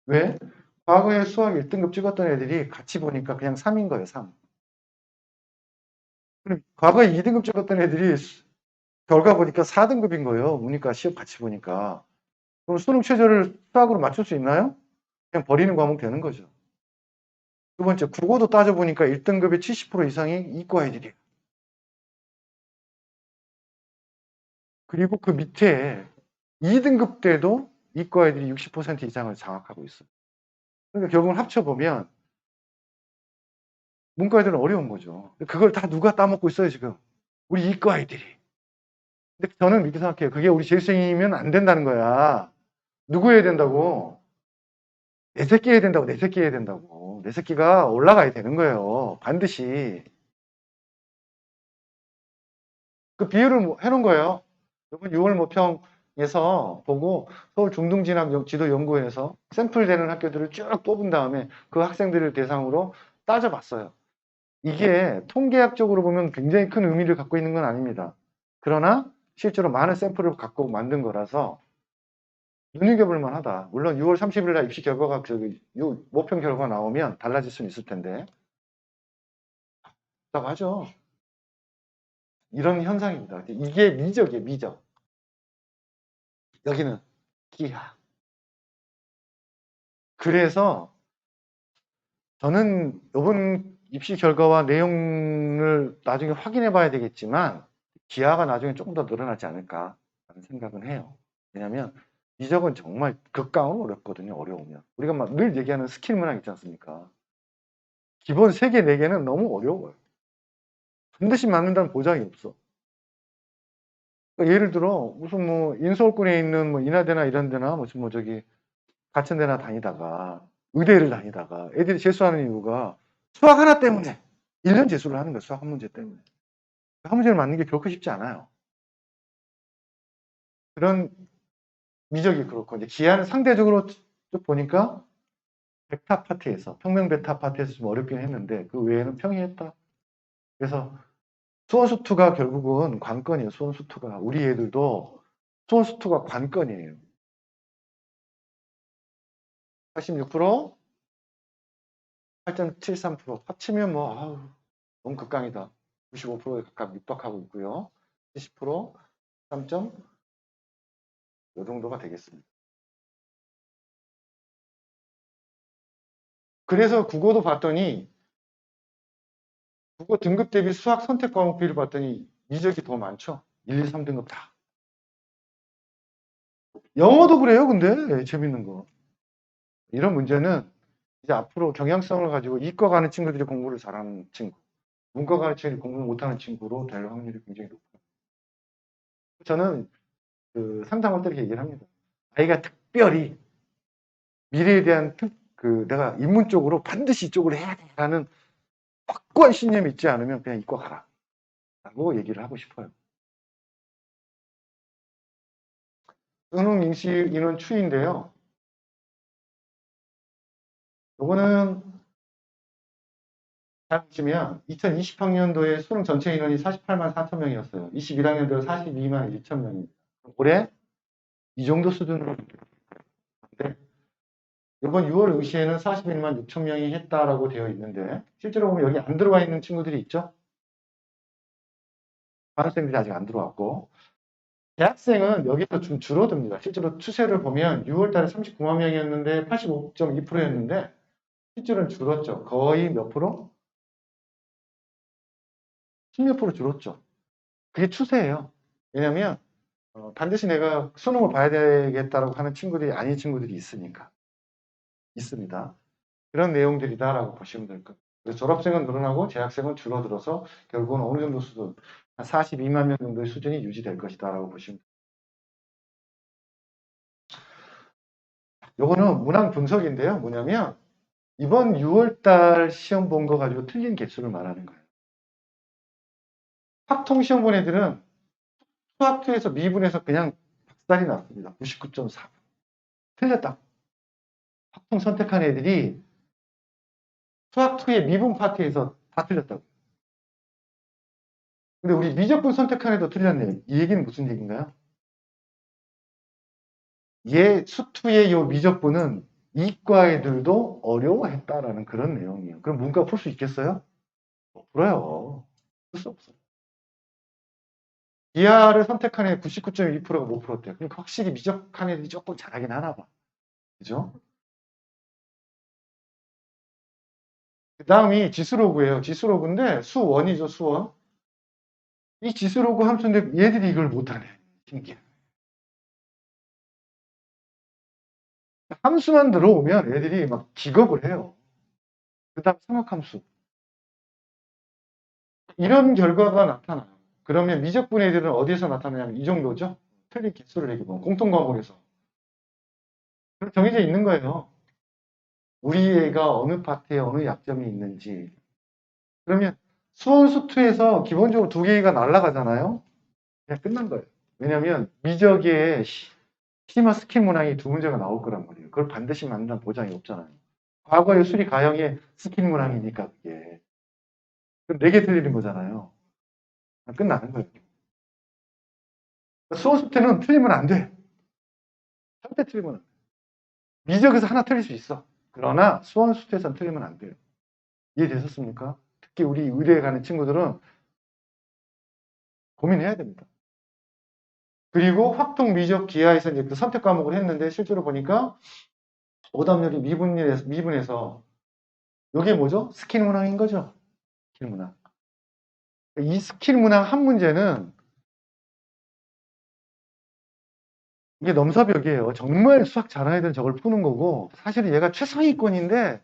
왜? 과거에 수학 1등급 찍었던 애들이 같이 보니까 그냥 3인 거예요. 3. 과거에 2등급 찍었던 애들이 결과 보니까 4등급인 거예요. 문이과 시험 같이 보니까. 그럼 수능 최저를 수학으로 맞출 수 있나요? 그냥 버리는 과목 되는 거죠. 두 번째, 국어도 따져보니까 1등급의 70% 이상이 이과 애들이에요. 그리고 그 밑에 2등급 때도 이과 애들이 60% 이상을 장악하고 있어요. 그러니까 결국은 합쳐보면 문과 애들은 어려운 거죠. 그걸 다 누가 따먹고 있어요, 지금? 우리 이과 애들이. 근데 저는 이렇게 생각해요. 그게 우리 재수생이면 안 된다는 거야. 누구 해야 된다고? 내 새끼 해야 된다고, 내 새끼 해야 된다고. 내 새끼가 올라가야 되는 거예요. 반드시. 그 비율을 해놓은 거예요. 이번 6월 모평에서 보고 서울 중등진학 지도연구원에서 샘플되는 학교들을 쭉 뽑은 다음에 그 학생들을 대상으로 따져봤어요. 이게 통계학적으로 보면 굉장히 큰 의미를 갖고 있는 건 아닙니다. 그러나 실제로 많은 샘플을 갖고 만든 거라서 눈여겨볼 만하다. 물론 6월 30일 날 입시 결과가 모평 결과 나오면 달라질 수는 있을 텐데 라고 하죠. 이런 현상입니다. 이게 미적이에요, 미적. 여기는 기하. 그래서 저는 이번 입시 결과와 내용을 나중에 확인해 봐야 되겠지만 기하가 나중에 조금 더 늘어나지 않을까 하는 생각은 해요. 왜냐하면 미적은 정말 극강으로 어렵거든요. 어려우면. 우리가 막 늘 얘기하는 스킬 문항 있지 않습니까? 기본 3개, 4개는 너무 어려워요. 반드시 맞는다는 보장이 없어. 그러니까 예를 들어 무슨 뭐 인서울권에 있는 뭐 인하대나 이런 데나 무슨 뭐 저기 같은 데나 다니다가 의대를 다니다가 애들이 재수하는 이유가 수학 하나 때문에 1년 재수를 하는 거예요. 수학 한 문제 때문에. 한 문제를 맞는 게 결코 쉽지 않아요. 그런 미적이 그렇고 이제 기하는 상대적으로 쭉 보니까 베타 파트에서 평면 베타 파트에서 좀 어렵긴 했는데 그 외에는 평이했다. 그래서 수원수투가 결국은 관건이에요. 수원수투가 우리 애들도 수원수투가 관건이에요. 86%, 8.73%. 합치면 뭐 아우, 너무 극강이다. 95%에 가까이 육박하고 있고요. 70%, 3점 이 정도가 되겠습니다. 그래서 국어도 봤더니 국어 등급 대비 수학 선택 과목비를 봤더니 미적이 더 많죠. 1, 2, 3등급 다. 영어도 그래요. 근데 재밌는 거. 이런 문제는 이제 앞으로 경향성을 가지고 이과 가는 친구들이 공부를 잘하는 친구, 문과 가는 친구들이 공부를 못하는 친구로 될 확률이 굉장히 높아요. 저는 그 상담할 때 이렇게 얘기를 합니다. 아이가 특별히 미래에 대한 내가 인문 쪽으로 반드시 이쪽으로 해야 돼라는 확고한 신념이 있지 않으면 그냥 이과 가라 라고 얘기를 하고 싶어요. 수능 ing시 인원 추이인데요. 요거는 잘 보시면 2020학년도에 수능 전체 인원이 48만 4천 명이었어요. 21학년도에 42만 2천 명입니다. 올해 이 정도 수준으로 있는데 이번 6월 응시에는 41만 6천 명이 했다라고 되어 있는데 실제로 보면 여기 안 들어와 있는 친구들이 있죠. 관학생들이 아직 안 들어왔고 대학생은 여기서 좀 줄어듭니다. 실제로 추세를 보면 6월 달에 39만 명이었는데 85.2%였는데 실제로는 줄었죠. 거의 몇 프로? 10몇 프로 줄었죠. 그게 추세예요. 왜냐하면 반드시 내가 수능을 봐야 되겠다라고 하는 친구들이 아닌 친구들이 있습니다. 그런 내용들이다라고 보시면 될 것 같아요. 그래서 졸업생은 늘어나고 재학생은 줄어들어서 결국은 어느 정도 수준, 한 42만 명 정도의 수준이 유지될 것이다라고 보시면 됩니다. 요거는 문항 분석인데요. 뭐냐면 이번 6월달 시험 본 거 가지고 틀린 개수를 말하는 거예요. 확통 시험 본 애들은 수학2에서 미분에서 그냥 박살이 났습니다. 99.4. 틀렸다. 확통 선택한 애들이 수학2의 미분 파트에서 다 틀렸다고. 근데 우리 미적분 선택한 애도 틀렸네요. 이 얘기는 무슨 얘기인가요? 수투의 요 미적분은 이과 애들도 어려워했다라는 그런 내용이에요. 그럼 문과 풀 수 있겠어요? 못 풀어요. 풀 수 없어요. 이하를 선택한 애 99.2%가 못 풀었대요. 그러니까 확실히 미적한 애들이 조금 잘하긴 하나 봐. 그죠? 그 다음이 지수로그예요. 지수로그인데 수원이죠, 수원. 이 지수로그 함수인데 얘들이 이걸 못하네. 신기해. 함수만 들어오면 애들이 막 기겁을 해요. 그 다음 삼각함수. 이런 결과가 나타나요. 그러면 미적분 애들은 어디에서 나타나냐면 이 정도죠. 틀린 개수를 얘기하면 공통과목에서. 정해져 있는 거예요. 우리 애가 어느 파트에 어느 약점이 있는지. 그러면 수원 수투에서 기본적으로 2개가 날아가잖아요. 그냥 끝난 거예요. 왜냐하면 미적의 심화 스킬 문항이 두 문제가 나올 거란 말이에요. 그걸 반드시 맞는다는 보장이 없잖아요. 과거의 수리 가형의 스킬 문항이니까 그게. 그럼 4개 틀리는 거잖아요. 끝나는 거예요. 수호수태는 틀리면 안 돼. 절대 틀리면 안 돼. 미적에서 하나 틀릴 수 있어. 그러나 수원수태에서는 틀리면 안 돼요. 이해되셨습니까? 특히 우리 의대에 가는 친구들은 고민해야 됩니다. 그리고 확통, 미적, 기하에서 이제 그 선택 과목을 했는데 실제로 보니까 오답률이 미분에서 이게 뭐죠? 스킬 문항인 거죠. 스킬 문항. 이 스킬 문항 한 문제는 이게 넘사벽이에요. 정말 수학 잘하는 애들은 저걸 푸는 거고 사실은 얘가 최상위권인데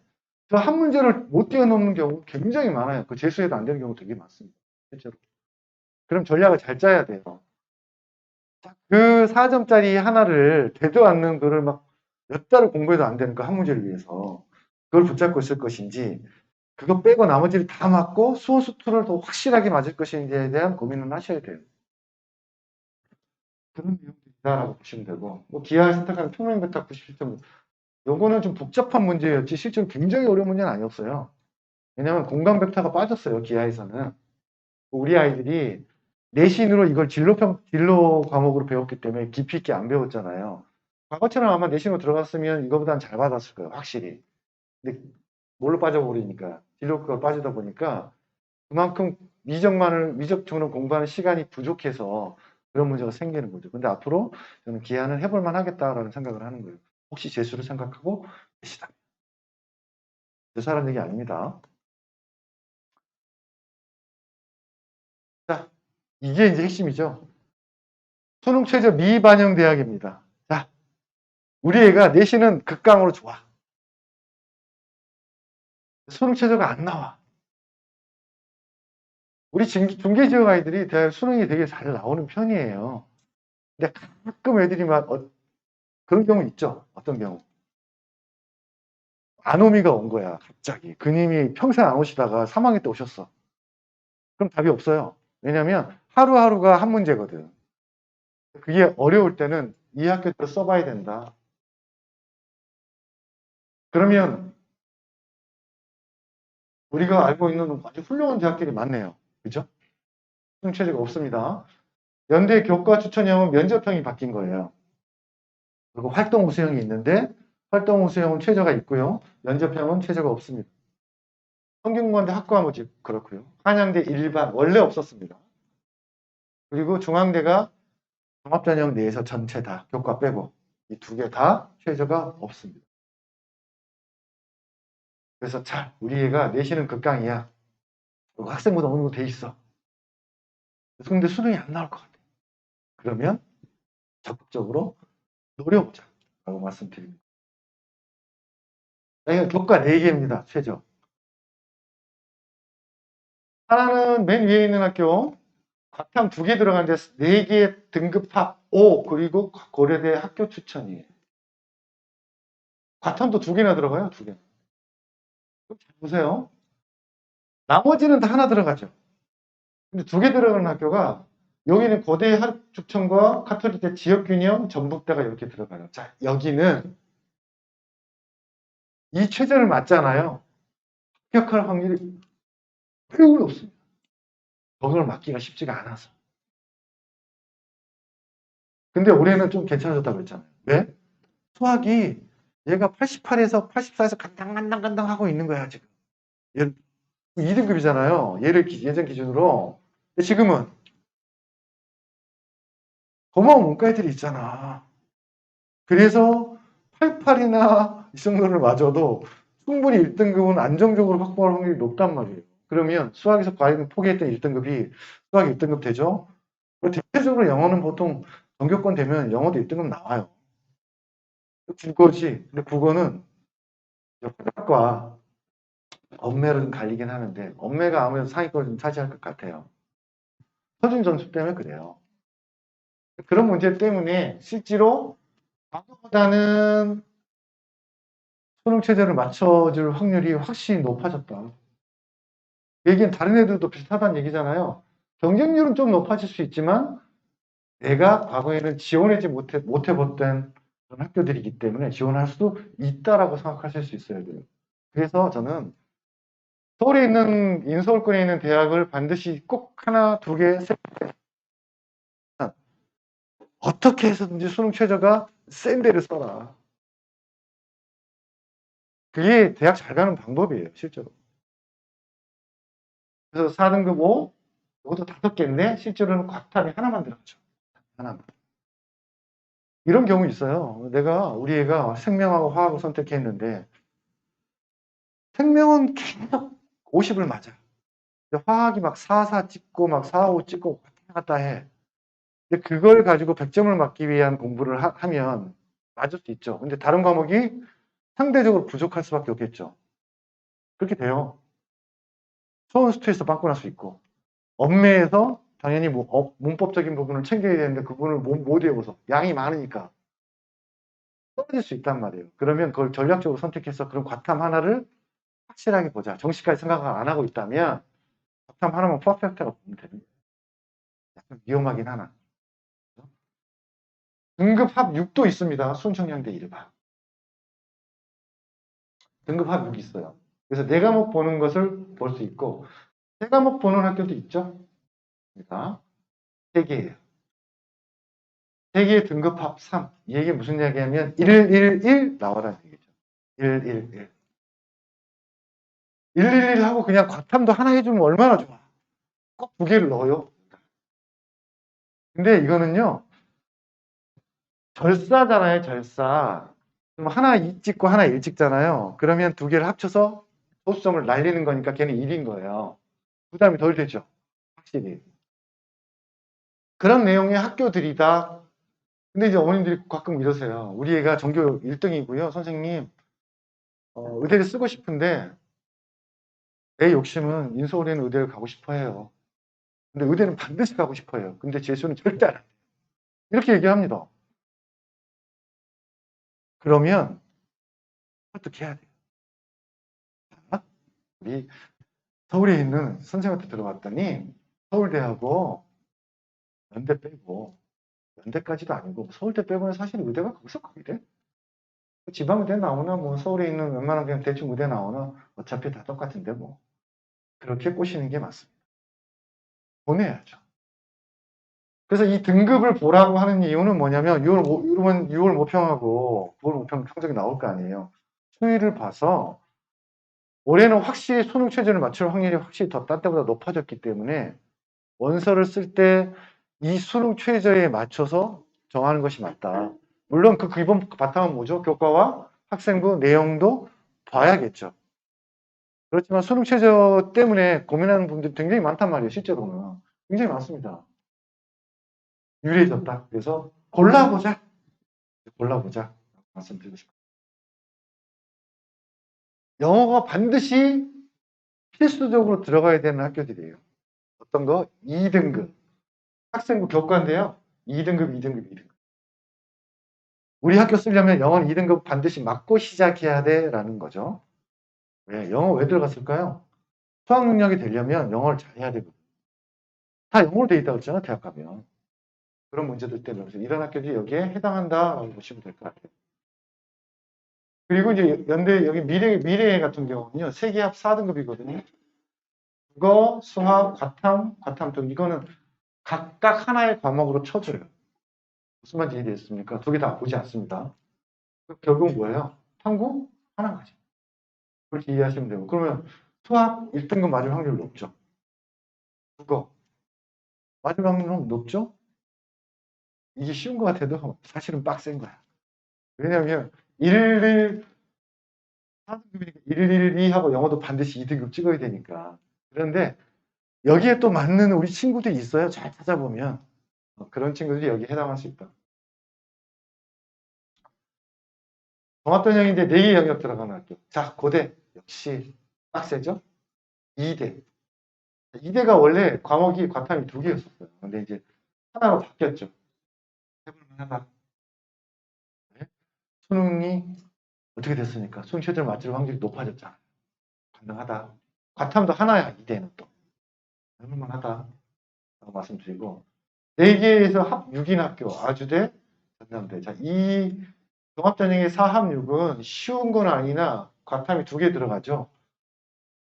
저 한 문제를 못 뛰어넘는 경우 굉장히 많아요. 그 재수해도 안 되는 경우 되게 많습니다. 실제로. 그럼 전략을 잘 짜야 돼요. 그 4점짜리 하나를 되도 않는 거를 막 몇 달을 공부해도 안 되는 그 한 문제를 위해서 그걸 붙잡고 있을 것인지 그거 빼고 나머지를 다 맞고 수호수투를 더 확실하게 맞을 것인지에 대한 고민을 하셔야 돼요. 그런 내용들이다라고 보시면 되고 뭐 기하를 선택하는 평면베타 97점 요거는 좀 복잡한 문제였지 실제로 굉장히 어려운 문제는 아니었어요. 왜냐하면 공간 벡터가 빠졌어요. 기하에서는. 우리 아이들이 내신으로 이걸 진로 과목으로 배웠기 때문에 깊이 있게 안 배웠잖아요. 과거처럼 아마 내신으로 들어갔으면 이거보다는 잘 받았을 거예요. 확실히. 근데 뭘로 빠져버리니까 진로가 빠지다 보니까 그만큼 미적적으로 공부하는 시간이 부족해서 그런 문제가 생기는 거죠. 근데 앞으로 저는 기하는 해볼 만하겠다라는 생각을 하는 거예요. 혹시 재수를 생각하고 계시다. 재수하는 얘기 아닙니다. 자, 이게 이제 핵심이죠. 수능 최저 미반영 대학입니다. 자, 우리 애가 내신은 극강으로 좋아. 수능 최저가 안 나와. 우리 중계 지역 아이들이 대학 수능이 되게 잘 나오는 편이에요. 근데 가끔 애들이 막 그런 경우 있죠. 어떤 경우. 아노미가 온 거야. 갑자기. 그님이 평생 안 오시다가 3학년 때 오셨어. 그럼 답이 없어요. 왜냐면 하루하루가 한 문제거든. 그게 어려울 때는 이 학교 때 써봐야 된다. 그러면 우리가 알고 있는 아주 훌륭한 대학들이 많네요. 그죠? 수능 최저가 없습니다. 연대 교과 추천형은 면접형이 바뀐 거예요. 그리고 활동 우수형이 있는데 활동 우수형은 최저가 있고요. 면접형은 최저가 없습니다. 성균관대 학과모집 그렇고요. 한양대 일반 원래 없었습니다. 그리고 중앙대가 종합전형 내에서 전체 다 교과 빼고 이 두 개 다 최저가 없습니다. 그래서 잘 우리 애가 내신은 극강이야. 학생보다 어느 정도 돼 있어. 근데 수능이 안 나올 것 같아. 그러면 적극적으로 노려보자 라고 말씀드립니다. 이건 교과 4개입니다. 최저. 하나는 맨 위에 있는 학교 과탐 2개 들어가는데 4개 등급합 5 그리고 고려대 학교 추천이에요. 과탐도 2개나 들어가요. 2개. 잘 보세요. 나머지는 다 하나 들어가죠. 근데 2개 들어가는 학교가 여기는 고대 학교 추천과 카톨릭대 지역균형 전북대가 이렇게 들어가요. 자, 여기는 이 최저를 맞잖아요. 합격할 확률이 매우 높습니다. 그걸 맞기가 쉽지가 않아서. 근데 올해는 좀 괜찮아졌다고 했잖아요. 왜? 수학이 얘가 88에서 84에서 간당간당 하고 있는 거야, 지금. 얘 2등급이잖아요. 얘를 예전 기준으로. 근데 지금은 고마운 문과 애들이 있잖아. 그래서 88이나 이 정도를 맞아도 충분히 1등급은 안정적으로 확보할 확률이 높단 말이에요. 그러면 수학에서 과연 포기했던 1등급이 수학 1등급 되죠? 대체적으로 영어는 보통 전교권 되면 영어도 1등급 나와요. 국어지. 근데 국어는 화학과 엄매로 좀 갈리긴 하는데 엄매가 아무래도 상위권을 좀 차지할 것 같아요. 표준 점수 때문에 그래요. 그런 문제 때문에 실제로 과거보다는 수능 체제를 맞춰줄 확률이 확실히 높아졌다. 얘기는 다른 애들도 비슷하다는 얘기잖아요. 경쟁률은 좀 높아질 수 있지만 내가 과거에는 지원하지 못해봤던 그런 학교들이기 때문에 지원할 수도 있다라고 생각하실 수 있어야 돼요. 그래서 저는 서울에 있는, 인서울권에 있는 대학을 반드시 꼭 하나, 두 개, 세 개, 어떻게 해서든지 수능 최저가 센 데를 써라. 그게 대학 잘 가는 방법이에요, 실제로. 그래서 4등급 5, 이것도 5개인데, 실제로는 과탐이 하나만 들어가죠. 하나만. 이런 경우 있어요. 우리 애가 생명하고 화학을 선택했는데, 생명은 계속 50을 맞아. 근데 화학이 막 4 찍고, 막 4, 5 찍고, 왔다 갔다 해. 근데 그걸 가지고 100점을 맞기 위한 공부를 하면 맞을 수 있죠. 근데 다른 과목이 상대적으로 부족할 수밖에 없겠죠. 그렇게 돼요. 수원 스트레스 받고 날 수 있고, 업매에서 당연히 문법적인 부분을 챙겨야 되는데 그 부분을 못 외워서 양이 많으니까 떨어질 수 있단 말이에요. 그러면 그걸 전략적으로 선택해서 그런 과탐 하나를 확실하게 보자. 정시까지 생각을 안 하고 있다면 과탐 하나만 퍼펙트가 보면 되는 거예요. 약간 위험하긴 하나. 등급 합 6도 있습니다. 순천향대 1반. 등급 합 6이 있어요. 그래서 4과목 보는 것을 볼 수 있고 3과목 보는 학교도 있죠. 그러니까 3개예요. 3개의 등급 합 3. 이게 무슨 이야기냐면 111 나와라는 얘기죠. 111. 111 하고 그냥 과탐도 하나 해주면 얼마나 좋아. 꼭 2개를 넣어요. 근데 이거는요. 절사잖아요. 절사. 그럼 하나 2 찍고 하나 1 찍잖아요. 그러면 2개를 합쳐서 소수점을 날리는 거니까 걔는 1인 거예요. 부담이 덜 되죠. 확실히. 그런 내용의 학교들이다. 근데 이제 어머님들이 가끔 이러세요. 우리 애가 전교 1등이고요. 선생님, 의대를 쓰고 싶은데 내 욕심은 인서울에는 의대를 가고 싶어 해요. 근데 의대는 반드시 가고 싶어 해요. 근데 재수는 절대 안 해요. 이렇게 얘기합니다. 그러면 어떻게 해야 돼요? 우리 서울에 있는 선생님한테 들어봤더니 서울대하고 연대 빼고 연대까지도 아니고 서울대 빼고는 사실 의대가 거기서 거기 돼. 지방의대 나오나 뭐 서울에 있는 웬만한 그냥 대충 의대 나오나 어차피 다 똑같은데 뭐 그렇게 꼬시는 게 맞습니다. 보내야죠. 그래서 이 등급을 보라고 하는 이유는 뭐냐면 6월 모평하고 9월 모평 성적이 나올 거 아니에요. 추이를 봐서 올해는 확실히 수능 최저를 맞출 확률이 확실히 딴 때보다 높아졌기 때문에 원서를 쓸 때 이 수능 최저에 맞춰서 정하는 것이 맞다. 물론 그 기본 바탕은 뭐죠? 교과와 학생부 내용도 봐야겠죠. 그렇지만 수능 최저 때문에 고민하는 분들이 굉장히 많단 말이에요. 실제로는. 굉장히 많습니다. 유리해졌다. 그래서 골라보자. 골라보자. 말씀드리고 싶어요. 영어가 반드시 필수적으로 들어가야 되는 학교들이에요. 어떤 거? 2등급. 학생부 교과인데요. 2등급, 2등급, 2등급. 우리 학교 쓰려면 영어는 2등급 반드시 맞고 시작해야 돼라는 거죠. 왜? 영어 왜 들어갔을까요? 수학 능력이 되려면 영어를 잘해야 되거든요. 다 영어로 돼 있다고 했잖아요. 대학 가면. 그런 문제들 때문에. 그래서 이런 학교들이 여기에 해당한다라고 보시면 될 것 같아요. 그리고 이제 연대, 여기 미래 같은 경우는요. 세계합 4등급이거든요. 국어, 수학, 과탐 등 이거는 각각 하나의 과목으로 쳐줘요. 무슨 말인지 이해됐습니까? 2개 다 보지 않습니다. 결국 뭐예요? 탐구 하나 가지. 그렇게 이해하시면 되고. 그러면 수학 1등급 맞을 확률 높죠. 국어 맞을 확률은 높죠. 이게 쉬운 것 같아도 사실은 빡센 거야. 왜냐하면 111, 4등급이니까 112 하고 영어도 반드시 2등급 찍어야 되니까. 그런데 여기에 또 맞는 우리 친구들이 있어요. 잘 찾아보면. 그런 친구들이 여기에 해당할 수 있다. 종합전형인데 4개 영역 들어가는 학교. 자, 고대. 역시 빡세죠? 2대. 2대가 원래 과목이 과탐이 2개였었어요. 근데 이제 하나로 바뀌었죠. 해볼만 하다. 네? 수능이 어떻게 됐습니까? 수능 최저를 맞출 확률이 높아졌잖아. 가능하다. 과탐도 하나야, 2대는 또. 해볼만 하다. 라고 말씀드리고. 4개에서 합 6인 학교, 아주대, 전남대. 자, 이 종합전형의 4합 6은 쉬운 건 아니나 과탐이 2개 들어가죠.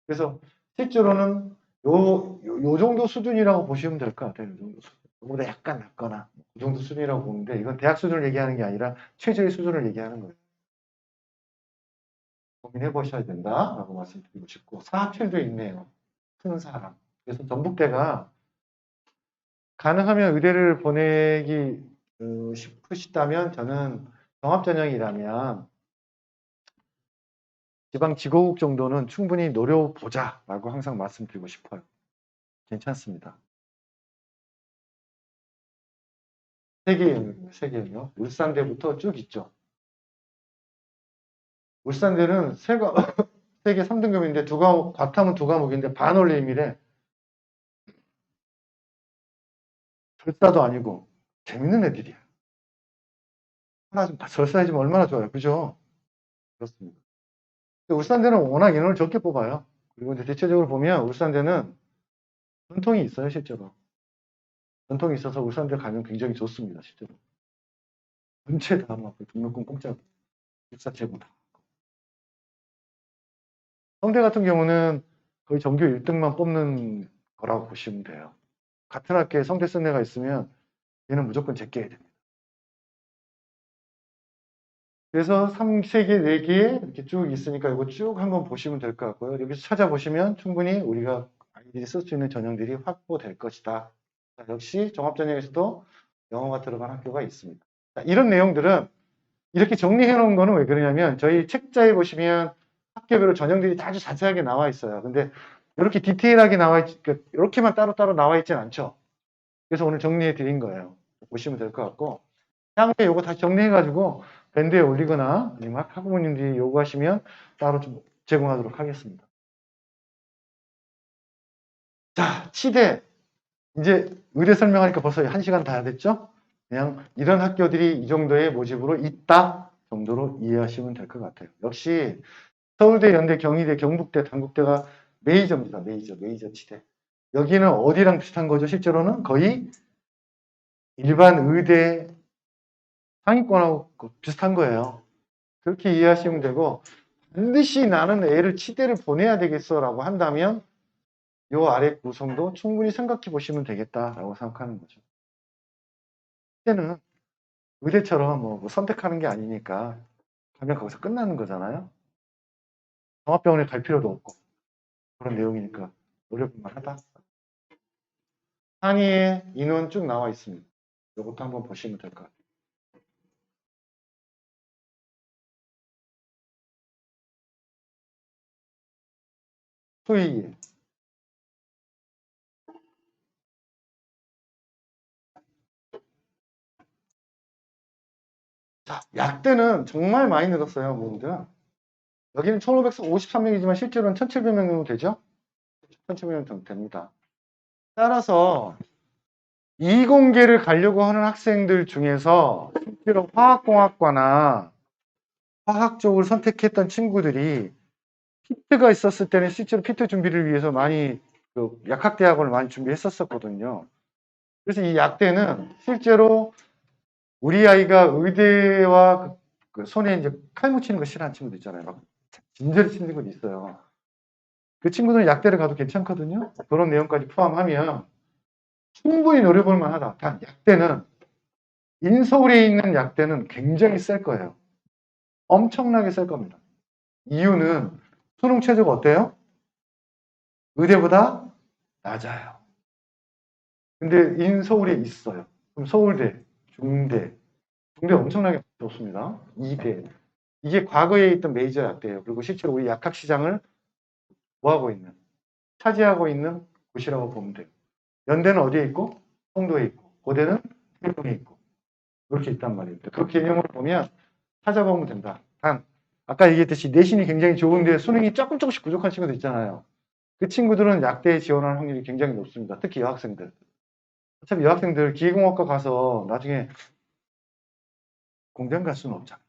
그래서 실제로는 요 정도 수준이라고 보시면 될 것 같아요. 요 정도 수준. 그보다 약간 낮거나 그 정도 수준이라고 보는데 이건 대학 수준을 얘기하는 게 아니라 최저의 수준을 얘기하는 거예요. 고민해 보셔야 된다라고 말씀드리고 싶고 사합칠도 있네요. 큰 사람. 그래서 전북대가 가능하면 의대를 보내기 싶으시다면 저는 종합전형이라면 지방 지고국 정도는 충분히 노려보자라고 항상 말씀드리고 싶어요. 괜찮습니다. 세계은요. 울산대부터 쭉 있죠. 울산대는 세계 3등급인데 두 과목, 과탐은 2과목인데 반올림이래. 절사도 아니고 재밌는 애들이야. 하나 좀 절사해주면 얼마나 좋아요. 그죠? 그렇습니다. 울산대는 워낙 인원을 적게 뽑아요. 그리고 이제 대체적으로 보면 울산대는 전통이 있어요, 실제로. 전통이 있어서 울산대 가면 굉장히 좋습니다, 실제로. 전체 다 막 등록금 공짜고, 입사체고 다. 성대 같은 경우는 거의 전교 1등만 뽑는 거라고 보시면 돼요. 같은 학교에 성대 쓴 애가 있으면 얘는 무조건 제껴야 됩니다. 그래서 3개, 4개 이렇게 쭉 있으니까 이거 쭉 한번 보시면 될 것 같고요. 여기서 찾아보시면 충분히 우리가 아이들이 쓸 수 있는 전형들이 확보될 것이다. 자, 역시 종합전형에서도 영어가 들어간 학교가 있습니다. 자, 이런 내용들은 이렇게 정리해 놓은 거는 왜 그러냐면 저희 책자에 보시면 학교별로 전형들이 아주 자세하게 나와 있어요. 근데 이렇게 디테일하게 나와 있, 이렇게만 따로따로 나와 있진 않죠. 그래서 오늘 정리해 드린 거예요. 보시면 될 것 같고 향후에 이거 다시 정리해 가지고 밴드에 올리거나 아니면 학부모님들이 요구하시면 따로 좀 제공하도록 하겠습니다. 자, 치대. 이제 의대 설명하니까 벌써 1시간 다 됐죠? 그냥 이런 학교들이 이 정도의 모집으로 있다 정도로 이해하시면 될 것 같아요. 역시 서울대, 연대, 경희대, 경북대, 단국대가 메이저입니다. 메이저 치대. 여기는 어디랑 비슷한 거죠? 실제로는 거의 일반 의대 상위권하고 비슷한 거예요. 그렇게 이해하시면 되고 반드시 나는 애를 치대를 보내야 되겠어라고 한다면 요 아래 구성도 충분히 생각해 보시면 되겠다라고 생각하는 거죠. 치대는 의대처럼 뭐 선택하는 게 아니니까 가면 거기서 끝나는 거잖아요. 종합병원에 갈 필요도 없고 그런 내용이니까 노력만 하다. 상위에 인원 쭉 나와 있습니다. 이것도 한번 보시면 될 것 같아요. 수의 자, 약대는 정말 많이 늘었어요, 모두가. 여기는 1553명이지만 실제로는 1700명 정도 되죠? 1700명 정도 됩니다. 따라서 이공계를 가려고 하는 학생들 중에서 실제로 화학공학과나 화학 쪽을 선택했던 친구들이 피트가 있었을 때는 실제로 피트 준비를 위해서 많이 그 약학대학원을 많이 준비했었거든요. 그래서 이 약대는 실제로 우리 아이가 의대와 그 손에 이제 칼 묻히는 거 싫어하는 친구도 있잖아요. 막 진저리 치는 친구도 있어요. 그 친구들은 약대를 가도 괜찮거든요. 그런 내용까지 포함하면 충분히 노려볼 만하다. 단 약대는 인서울에 있는 약대는 굉장히 셀 거예요. 엄청나게 셀 겁니다. 이유는 수능 최저가 어때요? 의대보다 낮아요. 근데 인서울에 있어요. 그럼 서울대, 중대 엄청나게 좋습니다. 2대. 이게 과거에 있던 메이저 약대예요. 그리고 실제로 우리 약학 시장을 뭐하고 있는, 차지하고 있는 곳이라고 보면 돼요. 연대는 어디에 있고? 송도에 있고, 고대는 태동에 있고, 그렇게 있단 말입니다. 그 개념으로 보면 찾아보면 된다. 단, 아까 얘기했듯이 내신이 굉장히 좋은데 수능이 조금씩 부족한 친구들 있잖아요. 그 친구들은 약대에 지원하는 확률이 굉장히 높습니다. 특히 여학생들. 어차피 여학생들 기계공학과 가서 나중에 공대는 갈 수는 없잖아요.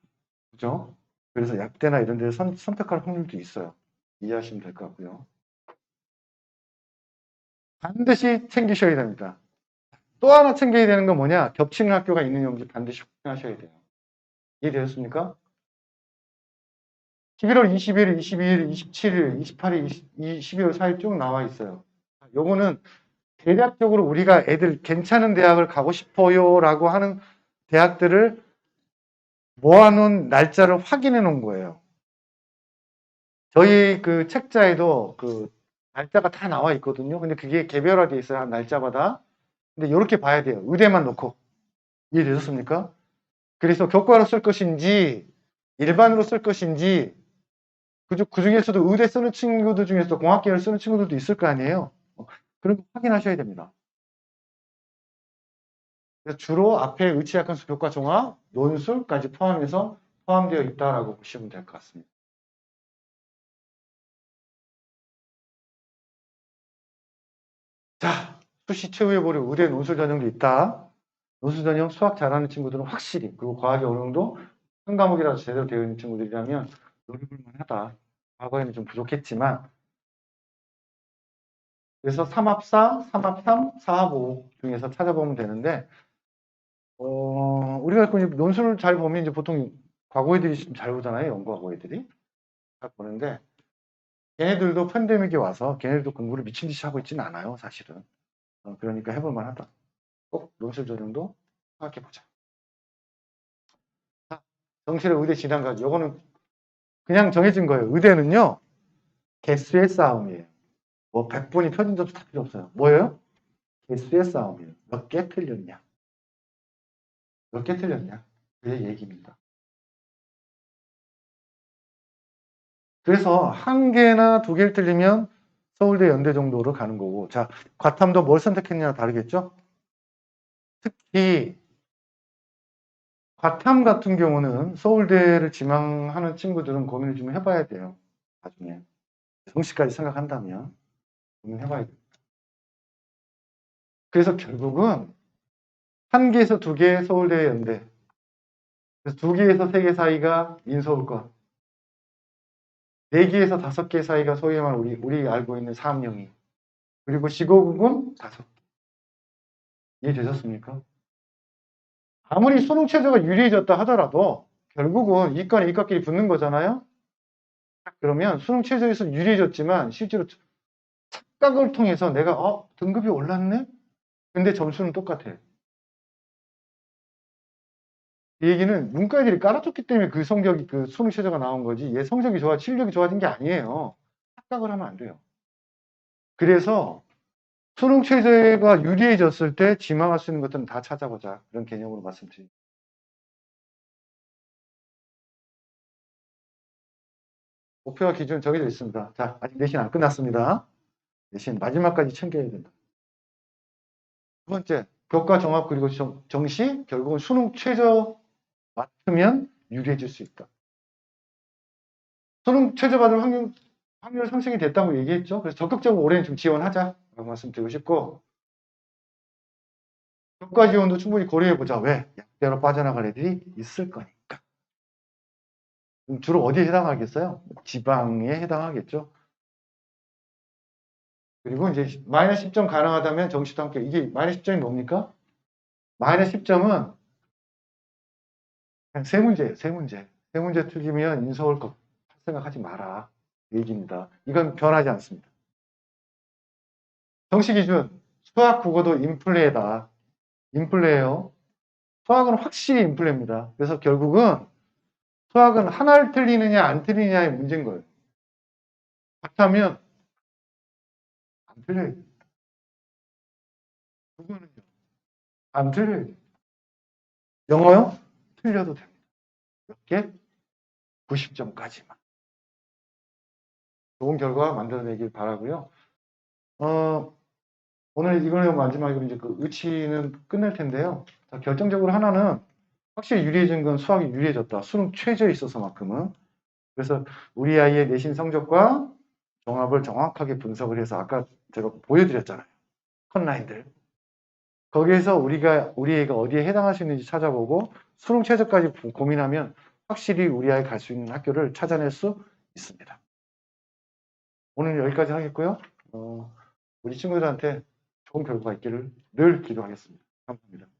그죠? 그래서 약대나 이런 데 선택할 확률도 있어요. 이해하시면 될 것 같고요. 반드시 챙기셔야 됩니다. 또 하나 챙겨야 되는 건 뭐냐? 겹치는 학교가 있느냐인지 반드시 확인하셔야 돼요. 이해되셨습니까? 11월 20일, 22일, 27일, 28일, 12월 4일 쭉 나와 있어요. 요거는 대략적으로 우리가 애들 괜찮은 대학을 가고 싶어요 라고 하는 대학들을 모아놓은 날짜를 확인해 놓은 거예요. 저희 그 책자에도 그 날짜가 다 나와 있거든요. 근데 그게 개별화되어 있어요. 한 날짜마다. 근데 이렇게 봐야 돼요. 의대만 놓고. 이해되셨습니까? 그래서 교과로 쓸 것인지 일반으로 쓸 것인지 그 중에서도 의대 쓰는 친구들 중에서 공학계열 쓰는 친구들도 있을 거 아니에요. 그런 거 확인하셔야 됩니다. 그래서 주로 앞에 의치약학수 교과 종합, 논술까지 포함해서 포함되어 있다라고 보시면 될 것 같습니다. 자, 수시 최후의 보류 의대 논술 전형도 있다. 논술 전형 수학 잘하는 친구들은 확실히, 그리고 과학이 어느 정도 한 과목이라도 제대로 되어 있는 친구들이라면 노려볼만 하다. 과거에는 좀 부족했지만, 그래서 3합4, 3합3, 4합5 중에서 찾아보면 되는데, 우리가 그 논술을 잘 보면 이제 보통 과거 애들이 잘 보잖아요. 연구과거 애들이. 잘 보는데, 걔네들도 팬데믹이 와서 걔네들도 공부를 미친 듯이 하고 있지는 않아요, 사실은. 그러니까 해볼만 하다. 꼭 논술 전형도 생각해보자. 정시의 의대 진학가기. 요거는 그냥 정해진 거예요. 의대는요, 개수의 싸움이에요. 뭐 100분이 표준 점수 다 필요 없어요. 뭐예요? 개수의 싸움이에요. 몇 개 틀렸냐. 몇 개 틀렸냐. 그게 얘기입니다. 그래서 한 개나 두 개를 틀리면 서울대 연대 정도로 가는 거고. 자, 과탐도 뭘 선택했냐가 다르겠죠? 특히 과탐 같은 경우는 서울대를 지망하는 친구들은 고민을 좀 해봐야 돼요. 나중에. 성시까지 생각한다면 고민해봐야 돼요. 그래서 결국은 한 개에서 두 개 서울대 연대. 그래서 두 개에서 세 개 사이가 인서울권. 네 개에서 다섯 개 사이가 소위 말하는 우리 알고 있는 사업영이. 그리고 시고국은 다섯 개. 이해되셨습니까? 아무리 수능 최저가 유리해졌다 하더라도 결국은 이과는 이과끼리 붙는 거잖아요. 그러면 수능 최저에서 유리해졌지만 실제로 착각을 통해서 내가 등급이 올랐네? 근데 점수는 똑같아. 이 얘기는 문과애들이 깔아줬기 때문에 그 성적이 그 수능 최저가 나온 거지 얘 성적이 실력이 좋아진 게 아니에요. 착각을 하면 안 돼요. 그래서 수능 최저가 유리해졌을 때 지망할 수 있는 것들은 다 찾아보자. 그런 개념으로 말씀드립니다. 목표와 기준 정해져 있습니다. 자, 아직 내신 안 끝났습니다. 내신 마지막까지 챙겨야 된다. 두 번째, 교과 종합 그리고 정시 결국은 수능 최저 맞으면 유리해질 수 있다. 수능 최저 받을 확률 상승이 됐다고 얘기했죠. 그래서 적극적으로 올해는 좀 지원하자라고 말씀드리고 싶고 교과 지원도 충분히 고려해보자. 왜? 약대로 빠져나갈 애들이 있을 거니까. 주로 어디에 해당하겠어요? 지방에 해당하겠죠. 그리고 이제 마이너스 10점 가능하다면 정시도 함께. 이게 마이너스 10점이 뭡니까? 마이너스 10점은 그냥 세 문제예요. 세 문제. 세 문제 틀리면 인서울 것 생각하지 마라. 얘기입니다. 이건 변하지 않습니다. 정시 기준 수학 국어도 인플레다. 인플레예요. 수학은 확실히 인플레입니다. 그래서 결국은 수학은 하나를 틀리느냐 안 틀리느냐의 문제인 거예요. 그렇다면 안 틀려요. 국어는요. 안 틀려요. 영어요? 틀려도 됩니다. 몇 개? 90점까지만. 좋은 결과 만들어내길 바라고요. 오늘 이거는 마지막으로 이제 그 의치는 끝낼 텐데요. 자, 결정적으로 하나는 확실히 유리해진 건 수학이 유리해졌다. 수능 최저에 있어서만큼은. 그래서 우리 아이의 내신 성적과 종합을 정확하게 분석을 해서 아까 제가 보여드렸잖아요. 컷라인들. 거기에서 우리 애가 어디에 해당할 수 있는지 찾아보고 수능 최저까지 고민하면 확실히 우리 아이 갈 수 있는 학교를 찾아낼 수 있습니다. 오늘 여기까지 하겠고요. 우리 친구들한테 좋은 결과가 있기를 늘 기도하겠습니다. 감사합니다.